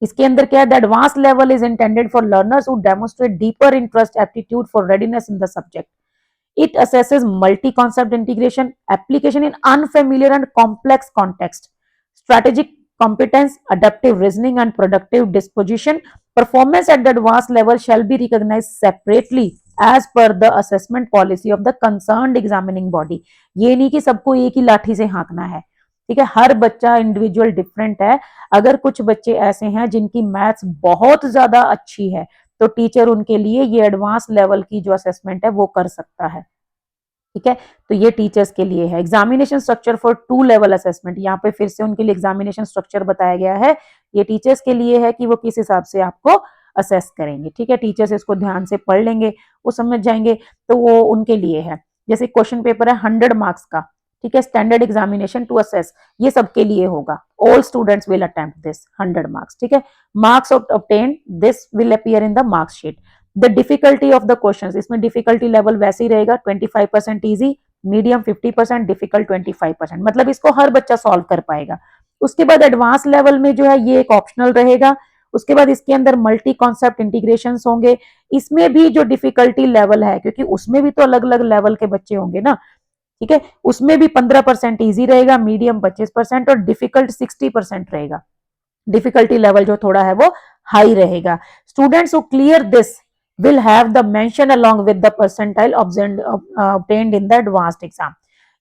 इसके अंदर क्या है, the advance level is intended for learners who demonstrate deeper interest, aptitude for readiness in the subject. It assesses multi-concept integration, application in unfamiliar and complex context, strategic competence, adaptive reasoning, and productive disposition. Performance at the advanced level shall be recognized separately as per the assessment policy of the concerned examining body. ये नहीं कि सबको एक ही लाठी से हाँकना है, ठीक है। हर बच्चा इंडिविजुअल डिफरेंट है। अगर कुछ बच्चे ऐसे हैं जिनकी मैथ्स बहुत ज्यादा अच्छी है, तो टीचर उनके लिए ये एडवांस लेवल की जो असेसमेंट है वो कर सकता है, ठीक है। तो ये टीचर्स के लिए है। Examination structure for 2 level assessment, यहाँ पे फिर से उनके लिए एग्जामिनेशन स्ट्रक्चर बताया गया है। ये टीचर्स के लिए है कि वो किस हिसाब से आपको असेस करेंगे, ठीक है। टीचर्स इसको ध्यान से पढ़ लेंगे, वो समझ जाएंगे, तो वो उनके लिए है। जैसे क्वेश्चन पेपर है 100 मार्क्स का, ठीक है, स्टैंडर्ड एग्जामिनेशन टू असेस, ये सबके लिए होगा। All students will attempt this 100 marks, ठीक है। Marks obtain this will appear in the marksheet. The difficulty of the question, इसमें डिफिकल्टी लेवल वैसे ही रहेगा, 25% इजी, मीडियम 50%, डिफिकल्ट 25%, मतलब इसको हर बच्चा सॉल्व कर पाएगा। उसके बाद एडवांस लेवल में जो है ये एक ऑप्शनल रहेगा। उसके बाद इसके अंदर मल्टी कॉन्सेप्ट इंटीग्रेशन होंगे, इसमें भी जो डिफिकल्टी लेवल है, क्योंकि उसमें भी तो अलग अलग लेवल के बच्चे होंगे ना, ठीक है, उसमें भी 15% इजी रहेगा, मीडियम 25% और डिफिकल्ट 60% रहेगा। डिफिकल्टी लेवल जो थोड़ा है वो हाई रहेगा। Students who clear this will have the mention along with the percentile obtained in the advanced exam.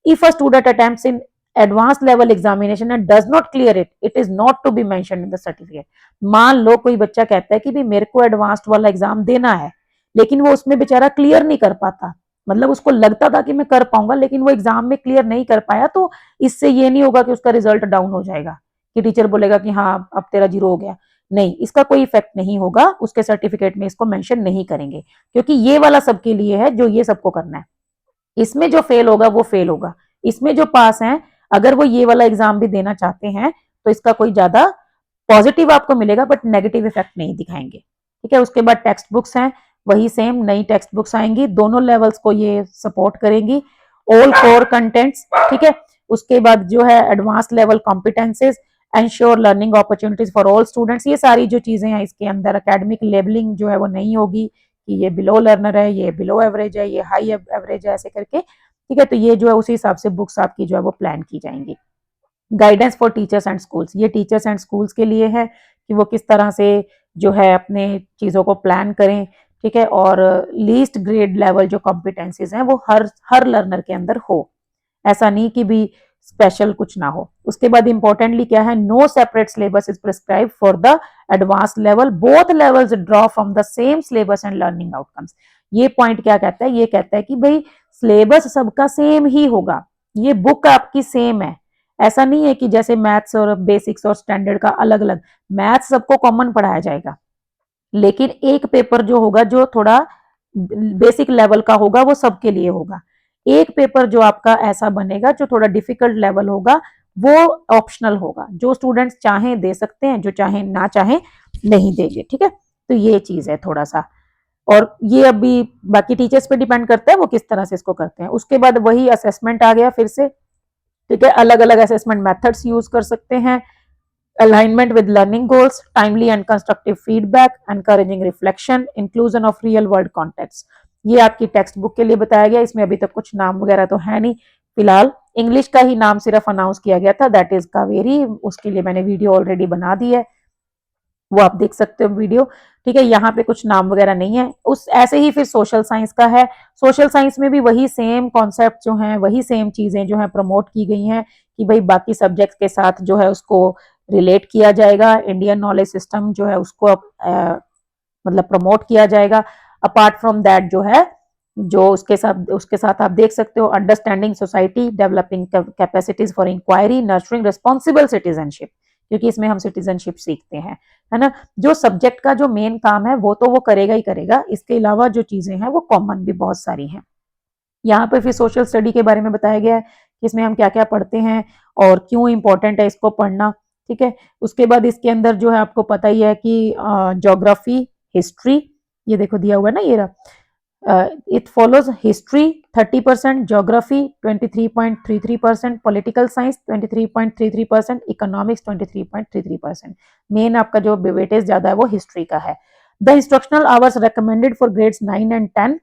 If a student attempts in advanced level examination and does not clear it, it is not to be mentioned in the certificate. मान लो कोई बच्चा कहता है कि भी मेरे को advanced वाला एग्जाम देना है, लेकिन वो उसमें बेचारा क्लियर नहीं कर पाता, मतलब उसको लगता था कि मैं कर पाऊंगा, लेकिन वो एग्जाम में क्लियर नहीं कर पाया, तो इससे ये नहीं होगा कि उसका रिजल्ट डाउन हो जाएगा, कि टीचर बोलेगा कि हाँ अब तेरा 0 हो गया। नहीं, इसका कोई इफेक्ट नहीं होगा, उसके सर्टिफिकेट में इसको मेंशन नहीं करेंगे, क्योंकि ये वाला सबके लिए है जो ये सबको करना है। इसमें जो फेल होगा वो फेल होगा, इसमें जो पास है, अगर वो ये वाला एग्जाम भी देना चाहते हैं तो इसका कोई ज्यादा पॉजिटिव आपको मिलेगा, बट नेगेटिव इफेक्ट नहीं दिखाएंगे, ठीक है। उसके बाद टेक्स्ट बुक्स हैं, वही सेम नई टेक्स्ट बुक्स आएंगी, दोनों लेवल्स को ये सपोर्ट करेंगी। ऑल कोर कंटेंट्स, ठीक है। उसके बाद जो है advance level competencies, ensure learning opportunities for all students, ये सारी जो चीजें हैं इसके अंदर एकेडमिक लेबलिंग जो है वो नहीं होगी कि ये बिलो लर्नर है, ये बिलो एवरेज है, ये हाई एवरेज है, ऐसे करके, ठीक है। तो ये जो है उसी हिसाब से बुक्स आपकी जो है वो प्लान की जाएंगी। Guidance for teachers and schools, ये टीचर्स एंड स्कूल्स के लिए है कि वो किस तरह से जो है अपने चीज़ों को प्लान करें, ठीक है। और लीस्ट ग्रेड लेवल जो कॉम्पिटेंसीज हैं वो हर लर्नर के अंदर हो, ऐसा नहीं कि भी स्पेशल कुछ ना हो। उसके बाद इंपॉर्टेंटली क्या है, no separate syllabus is prescribe for the advance level, both levels draw from the same syllabus and learning outcomes. ये पॉइंट क्या कहता है, ये कहता है कि भाई सिलेबस सबका सेम ही होगा, ये बुक आपकी सेम है। ऐसा नहीं है कि जैसे मैथ्स और बेसिक्स और स्टैंडर्ड का अलग अलग, मैथ्स सबको कॉमन पढ़ाया जाएगा, लेकिन एक पेपर जो होगा जो थोड़ा बेसिक लेवल का होगा वो सबके लिए होगा। एक पेपर जो आपका ऐसा बनेगा जो थोड़ा डिफिकल्ट लेवल होगा वो ऑप्शनल होगा, जो स्टूडेंट्स चाहें दे सकते हैं, जो चाहें ना चाहें नहीं देंगे, ठीक है। तो ये चीज है थोड़ा सा, और ये अभी बाकी टीचर्स पे डिपेंड करता है वो किस तरह से इसको करते हैं। उसके बाद वही असेसमेंट आ गया फिर से, ठीक है। अलग अलग असेसमेंट मेथड्स यूज कर सकते हैं, alignment with learning goals, timely and constructive feedback, encouraging reflection, inclusion of real world context। ये आपकी टेक्स्ट बुक के लिए बताया गया, इसमें अभी तक कुछ नाम वगैरह तो है नहीं फिलहाल, इंग्लिश का ही नाम सिर्फ अनाउंस किया गया था, दैट इज कावेरी, उसके लिए मैंने वीडियो ऑलरेडी बना दी है, वो आप देख सकते हो वीडियो, ठीक है। यहाँ पे कुछ नाम वगैरह नहीं है। उस ऐसे ही फिर सोशल साइंस का है, सोशल साइंस में भी वही सेम कॉन्सेप्ट जो हैं, वही सेम चीजें जो हैं प्रमोट की गई हैं कि भाई बाकी सब्जेक्ट के साथ जो है उसको रिलेट किया जाएगा, इंडियन नॉलेज सिस्टम जो है उसको मतलब प्रमोट किया जाएगा। अपार्ट फ्रॉम दैट जो है, जो उसके साथ आप देख सकते हो, understanding society, developing capacities for inquiry, nurturing responsible citizenship, क्योंकि इसमें हम सिटीजनशिप सीखते हैं, है ना। जो सब्जेक्ट का जो मेन काम है वो तो वो करेगा ही करेगा, इसके अलावा जो चीजें हैं वो कॉमन भी बहुत सारी हैं। यहाँ पे फिर सोशल स्टडी के बारे में बताया गया है कि इसमें हम क्या क्या पढ़ते हैं और क्यों इंपॉर्टेंट है इसको पढ़ना, ठीक है। उसके बाद इसके अंदर जो है आपको पता ही है कि ज्योग्राफी, हिस्ट्री, ये देखो दिया हुआ है ना, ये रहा, it follows history 30%, geography 23.33%, political science 23.33%, economics 23.33%। Main आपका जो वेटेज ज्यादा है वो हिस्ट्री का है। The instructional hours recommended for grades 9 and 10,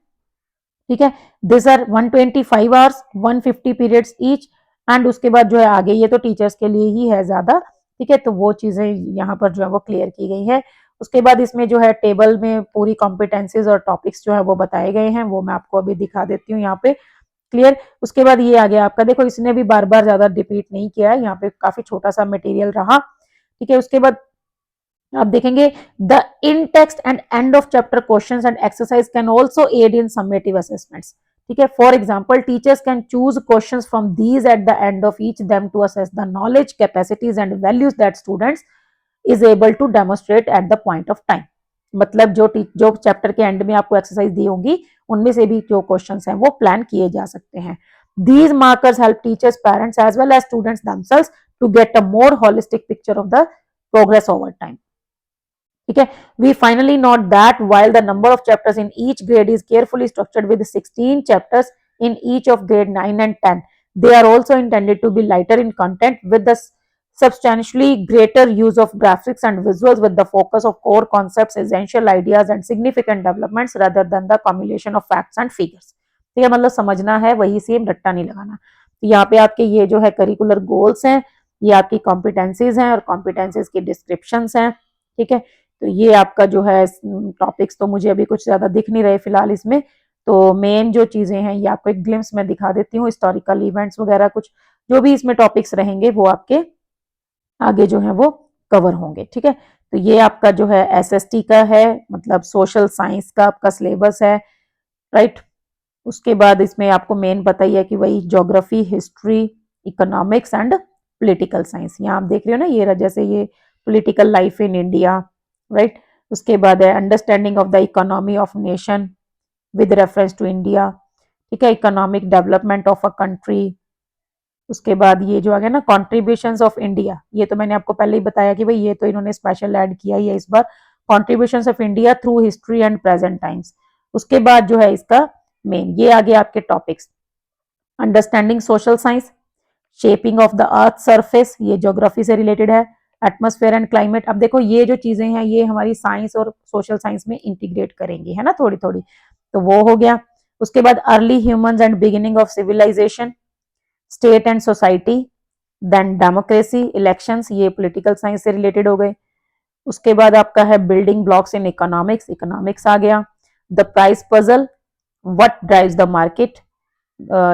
ठीक है, this are 125 hours, 150 periods each. And उसके बाद जो है आगे ये तो टीचर्स के लिए ही है ज्यादा, ठीक है, तो वो चीजें यहाँ पर जो है वो क्लियर की गई है। उसके बाद इसमें जो है टेबल में पूरी कॉम्पिटेंसीज और टॉपिक्स जो है वो बताए गए हैं, वो मैं आपको अभी दिखा देती हूँ यहाँ पे, क्लियर। उसके बाद ये आ गया आपका, देखो इसने भी बार बार ज्यादा रिपीट नहीं किया है, यहाँ पे काफी छोटा सा मटेरियल रहा, ठीक है। उसके बाद आप देखेंगे the in text and end of chapter questions and exercise can also add in summative assessments, ठीक है। For example teachers can choose questions from these at the end of each them to assess the knowledge, capacities and values that students is able to demonstrate at the point of time. मतलब जो chapter के and में आपको exercise दी होंगी उनमें से भी जो क्वेश्चंस हैं वो प्लान किए जा सकते हैं। These markers help teachers, parents as well as students themselves to get a more holistic picture of the progress over time, ठीक है। We finally note that while the number of chapters in each grade is carefully structured with 16 chapters in each of grade 9 and 10, they are also intended to be lighter in content with the substantially greater use of graphics and visuals with the focus of core concepts, essential ideas and significant developments rather than the accumulation of facts and figures, ठीक है। मतलब समझना है, वही same रट्टा नहीं लगाना। तो यहाँ पे आपके ये जो है करिकुलर गोल्स हैं, ये आपकी कॉम्पिटेंसीज हैं और कॉम्पिटेंसीज की डिस्क्रिप्शंस हैं, ठीक है। तो ये आपका जो है टॉपिक्स तो मुझे अभी कुछ ज्यादा दिख नहीं रहे फिलहाल इसमें, तो मेन जो चीजें हैं ये आपको एक ग्लिम्स में दिखा देती हूँ, हिस्टोरिकल इवेंट्स वगैरह कुछ जो भी इसमें टॉपिक्स रहेंगे वो आपके आगे जो है वो कवर होंगे, ठीक है। तो ये आपका जो है एसएसटी का है, मतलब सोशल साइंस का आपका सिलेबस है, राइट। उसके बाद इसमें आपको मेन पता ही है कि वही geography, history, economics and political science, यहाँ आप देख रहे हो ना, ये जैसे ये political life in India, right. उसके बाद है understanding of the economy of nation with reference to India, ठीक है, economic development of a country. उसके बाद ये जो आ गया ना कॉन्ट्रीब्यूशंस ऑफ इंडिया, ये तो मैंने आपको पहले ही बताया कि भाई ये तो इन्होंने स्पेशल ऐड किया ही है इस बार, contributions of India through history and present times. उसके बाद जो है इसका मेन ये आ गया आपके topics, understanding social science, shaping of the earth surface, ये ज्योग्राफी से रिलेटेड है, एटमॉस्फेयर एंड क्लाइमेट। अब देखो ये जो चीजें हैं ये हमारी साइंस और सोशल साइंस में इंटीग्रेट करेंगी, है ना, थोड़ी थोड़ी, तो वो हो गया। उसके बाद early humans and beginning of civilisation, state and society, then democracy, elections, ये पॉलिटिकल साइंस से रिलेटेड हो गए। उसके बाद आपका है building blocks in economics, economics आ गया। The price puzzle, what drives the market,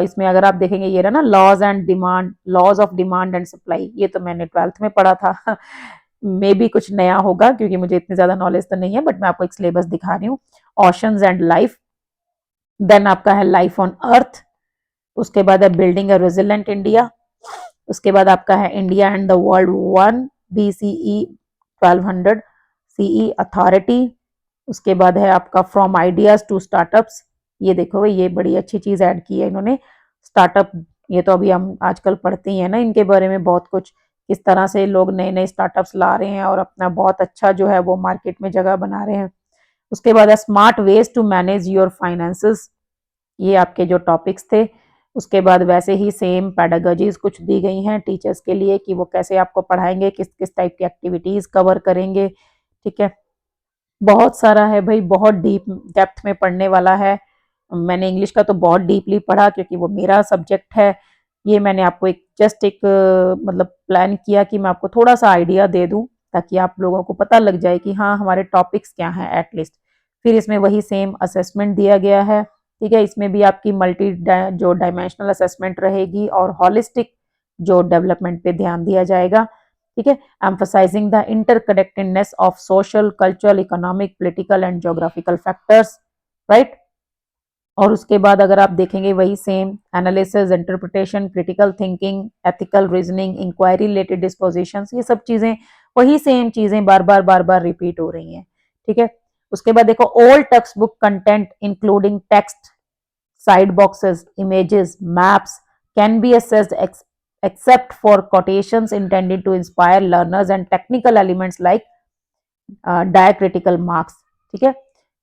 इसमें अगर आप देखेंगे ये रहा ना laws and demand, laws of demand and supply, ये तो मैंने 12th में पढ़ा था मे भी कुछ नया होगा क्योंकि मुझे इतनी ज्यादा नॉलेज तो नहीं है, बट मैं आपको एक सिलेबस दिखा रही हूँ। ओशंस एंड लाइफ, देन आपका है लाइफ ऑन अर्थ, उसके बाद है बिल्डिंग अ रेजिलेंट इंडिया, उसके बाद आपका है India and the world one BCE 1200 CE authority, उसके बाद है आपका फ्रॉम आइडियाज टू स्टार्टअप्स, ये देखो ये बड़ी अच्छी चीज ऐड की है इन्होंने, स्टार्टअप, ये तो अभी हम आजकल पढ़ते ही है ना इनके बारे में बहुत कुछ, किस तरह से लोग नए नए स्टार्टअप्स ला रहे हैं और अपना बहुत अच्छा जो है वो मार्केट में जगह बना रहे हैं। उसके बाद है smart ways to manage your finances, ये आपके जो टॉपिक्स थे। उसके बाद वैसे ही सेम पैडागॉजीज कुछ दी गई हैं टीचर्स के लिए कि वो कैसे आपको पढ़ाएंगे, किस किस टाइप की एक्टिविटीज कवर करेंगे, ठीक है। बहुत सारा है भाई, बहुत डीप डेप्थ में पढ़ने वाला है। मैंने इंग्लिश का तो बहुत डीपली पढ़ा क्योंकि वो मेरा सब्जेक्ट है। ये मैंने आपको एक जस्ट एक मतलब प्लान किया कि मैं आपको थोड़ा सा आइडिया दे दूं ताकि आप लोगों को पता लग जाए कि हाँ हमारे टॉपिक्स क्या हैं एटलीस्ट। फिर इसमें वही सेम असेसमेंट दिया गया है, ठीक है। इसमें भी आपकी मल्टी जो डायमेंशनल असेसमेंट रहेगी और हॉलिस्टिक जो डेवलपमेंट पे ध्यान दिया जाएगा, ठीक है। Emphasising the interconnectedness of social, cultural, economic, political and geographical factors, right. और उसके बाद अगर आप देखेंगे वही same analysis, interpretation, critical thinking, ethical reasoning, inquiry related dispositions, ये सब चीजें वही सेम चीजें बार बार रिपीट हो रही हैं, ठीक है। उसके बाद देखो old text book content including text, side boxes, images, maps can be assessed except for quotations intended to inspire learners and technical elements like diacritical marks, ठीक है।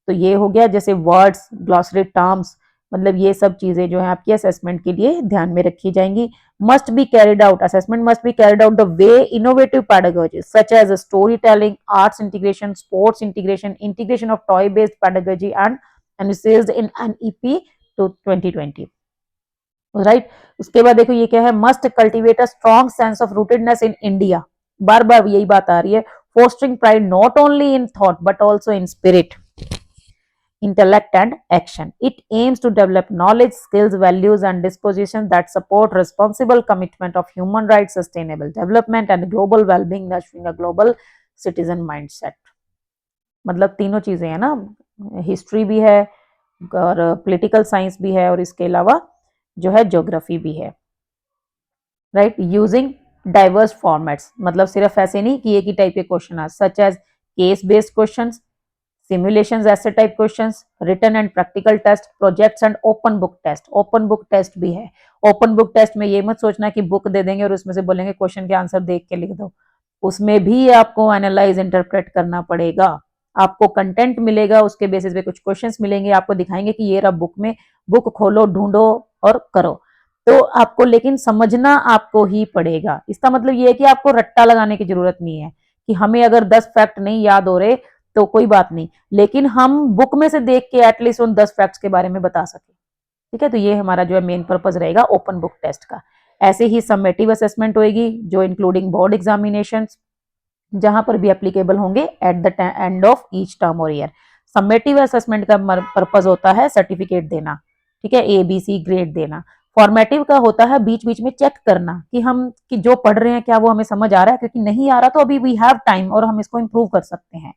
तो ये हो गया जैसे वर्ड्स, ग्लॉसरी टर्म्स, मतलब ये सब चीजें जो है आपकी असेसमेंट के लिए ध्यान में रखी जाएंगी। Must be carried out, assessment must be carried out the way innovative pedagogy such as story telling, arts integration, sports integration, integration of toy based pedagogy and analysis in NEP to 2020, right. उसके बाद देखो ये क्या है, must cultivate a strong sense of rootedness in India, बार बार यही बात आ रही है, fostering pride not only in thought but also in spirit, intellect and action. It aims to develop knowledge, skills, values and dispositions that support responsible commitment of human rights, sustainable development and global well-being, nurturing a global citizen mindset. मतलब तीनों चीजें हैं ना, history भी है और political science भी है और इसके अलावा जो है ज्योग्राफी भी है, राइट। यूजिंग डाइवर्स फॉर्मेट्स, मतलब सिर्फ ऐसे नहीं कि एक ही टाइप के क्वेश्चन आ, such as case based questions, simulations, ऐसे type questions, written and practical test, projects and open book test, open book test भी है। ओपन बुक टेस्ट में ये मत सोचना कि बुक दे देंगे और उसमें से बोलेंगे क्वेश्चन के आंसर देख के लिख दो, उसमें भी आपको एनालाइज इंटरप्रेट करना पड़ेगा, आपको कंटेंट मिलेगा, उसके बेसिस पे कुछ क्वेश्चंस मिलेंगे, आपको दिखाएंगे कि ये रहा बुक में, बुक खोलो, ढूंढो और करो, तो आपको लेकिन समझना आपको ही पड़ेगा। इसका मतलब ये है कि आपको रट्टा लगाने की जरूरत नहीं है कि हमें अगर 10 फैक्ट नहीं याद हो रहे तो कोई बात नहीं, लेकिन हम बुक में से देख के एटलीस्ट उन 10 फैक्ट्स के बारे में बता सके, ठीक है। तो ये हमारा जो है मेन पर्पस रहेगा ओपन बुक टेस्ट का। ऐसे ही समेटिव असेसमेंट होगी जो इंक्लूडिंग बोर्ड एग्जामिनेशन, जहां पर भी एप्लीकेबल होंगे eight the end of each term और ईयर। समेटिव असेसमेंट का पर्पस होता है सर्टिफिकेट देना, ठीक है, ABC ग्रेड देना। फॉर्मेटिव का होता है बीच बीच में चेक करना कि हम कि जो पढ़ रहे हैं क्या वो हमें समझ आ रहा है, क्योंकि नहीं आ रहा तो अभी वी हैव टाइम और हम इसको इम्प्रूव कर सकते हैं,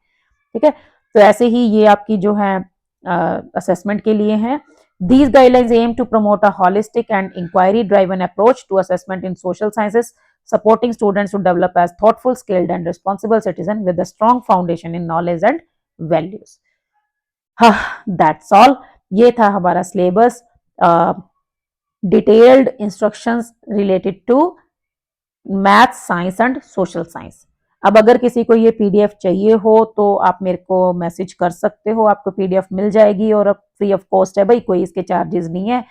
ठीक है। तो ऐसे ही ये आपकी जो है असेसमेंट के लिए हैं। These guidelines aim to promote a holistic and inquiry-driven approach to assessment in social sciences, supporting students to develop as thoughtful, skilled, and responsible citizens with a strong foundation in knowledge and values. That's all. ये था हमारा syllabus, detailed instructions related to math, science and social science. अब अगर किसी को ये PDF चाहिए हो तो आप मेरे को मैसेज कर सकते हो, आपको PDF मिल जाएगी और अब फ्री ऑफ कॉस्ट है भाई, कोई इसके चार्जेस नहीं है,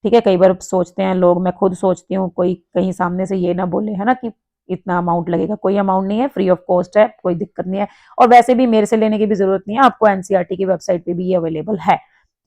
ठीक है। कई बार सोचते हैं लोग, मैं खुद सोचती हूँ कोई कहीं सामने से ये ना बोले है ना कि इतना अमाउंट लगेगा, कोई अमाउंट नहीं है, फ्री ऑफ कॉस्ट है, कोई दिक्कत नहीं है। और वैसे भी मेरे से लेने की भी जरूरत नहीं है, आपको NCERT की वेबसाइट पे भी ये अवेलेबल है,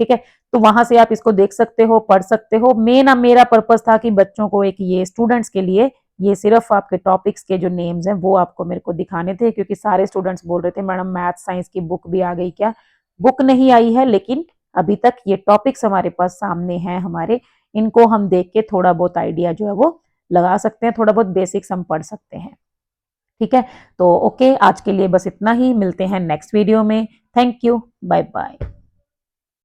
ठीक है। तो वहां से आप इसको देख सकते हो, पढ़ सकते हो। मेरा पर्पस था कि बच्चों को एक ये स्टूडेंट्स के लिए ये सिर्फ आपके टॉपिक्स के जो नेम्स हैं वो आपको मेरे को दिखाने थे, क्योंकि सारे स्टूडेंट्स बोल रहे थे मैडम मैथ साइंस की बुक भी आ गई क्या। बुक नहीं आई है, लेकिन अभी तक ये टॉपिक्स हमारे पास सामने हैं हमारे, इनको हम देख के थोड़ा बहुत आइडिया जो है वो लगा सकते हैं, थोड़ा बहुत बेसिक्स हम पढ़ सकते हैं। ठीक है, तो ओके, आज के लिए बस इतना ही, मिलते हैं नेक्स्ट वीडियो में। Thank you, bye bye.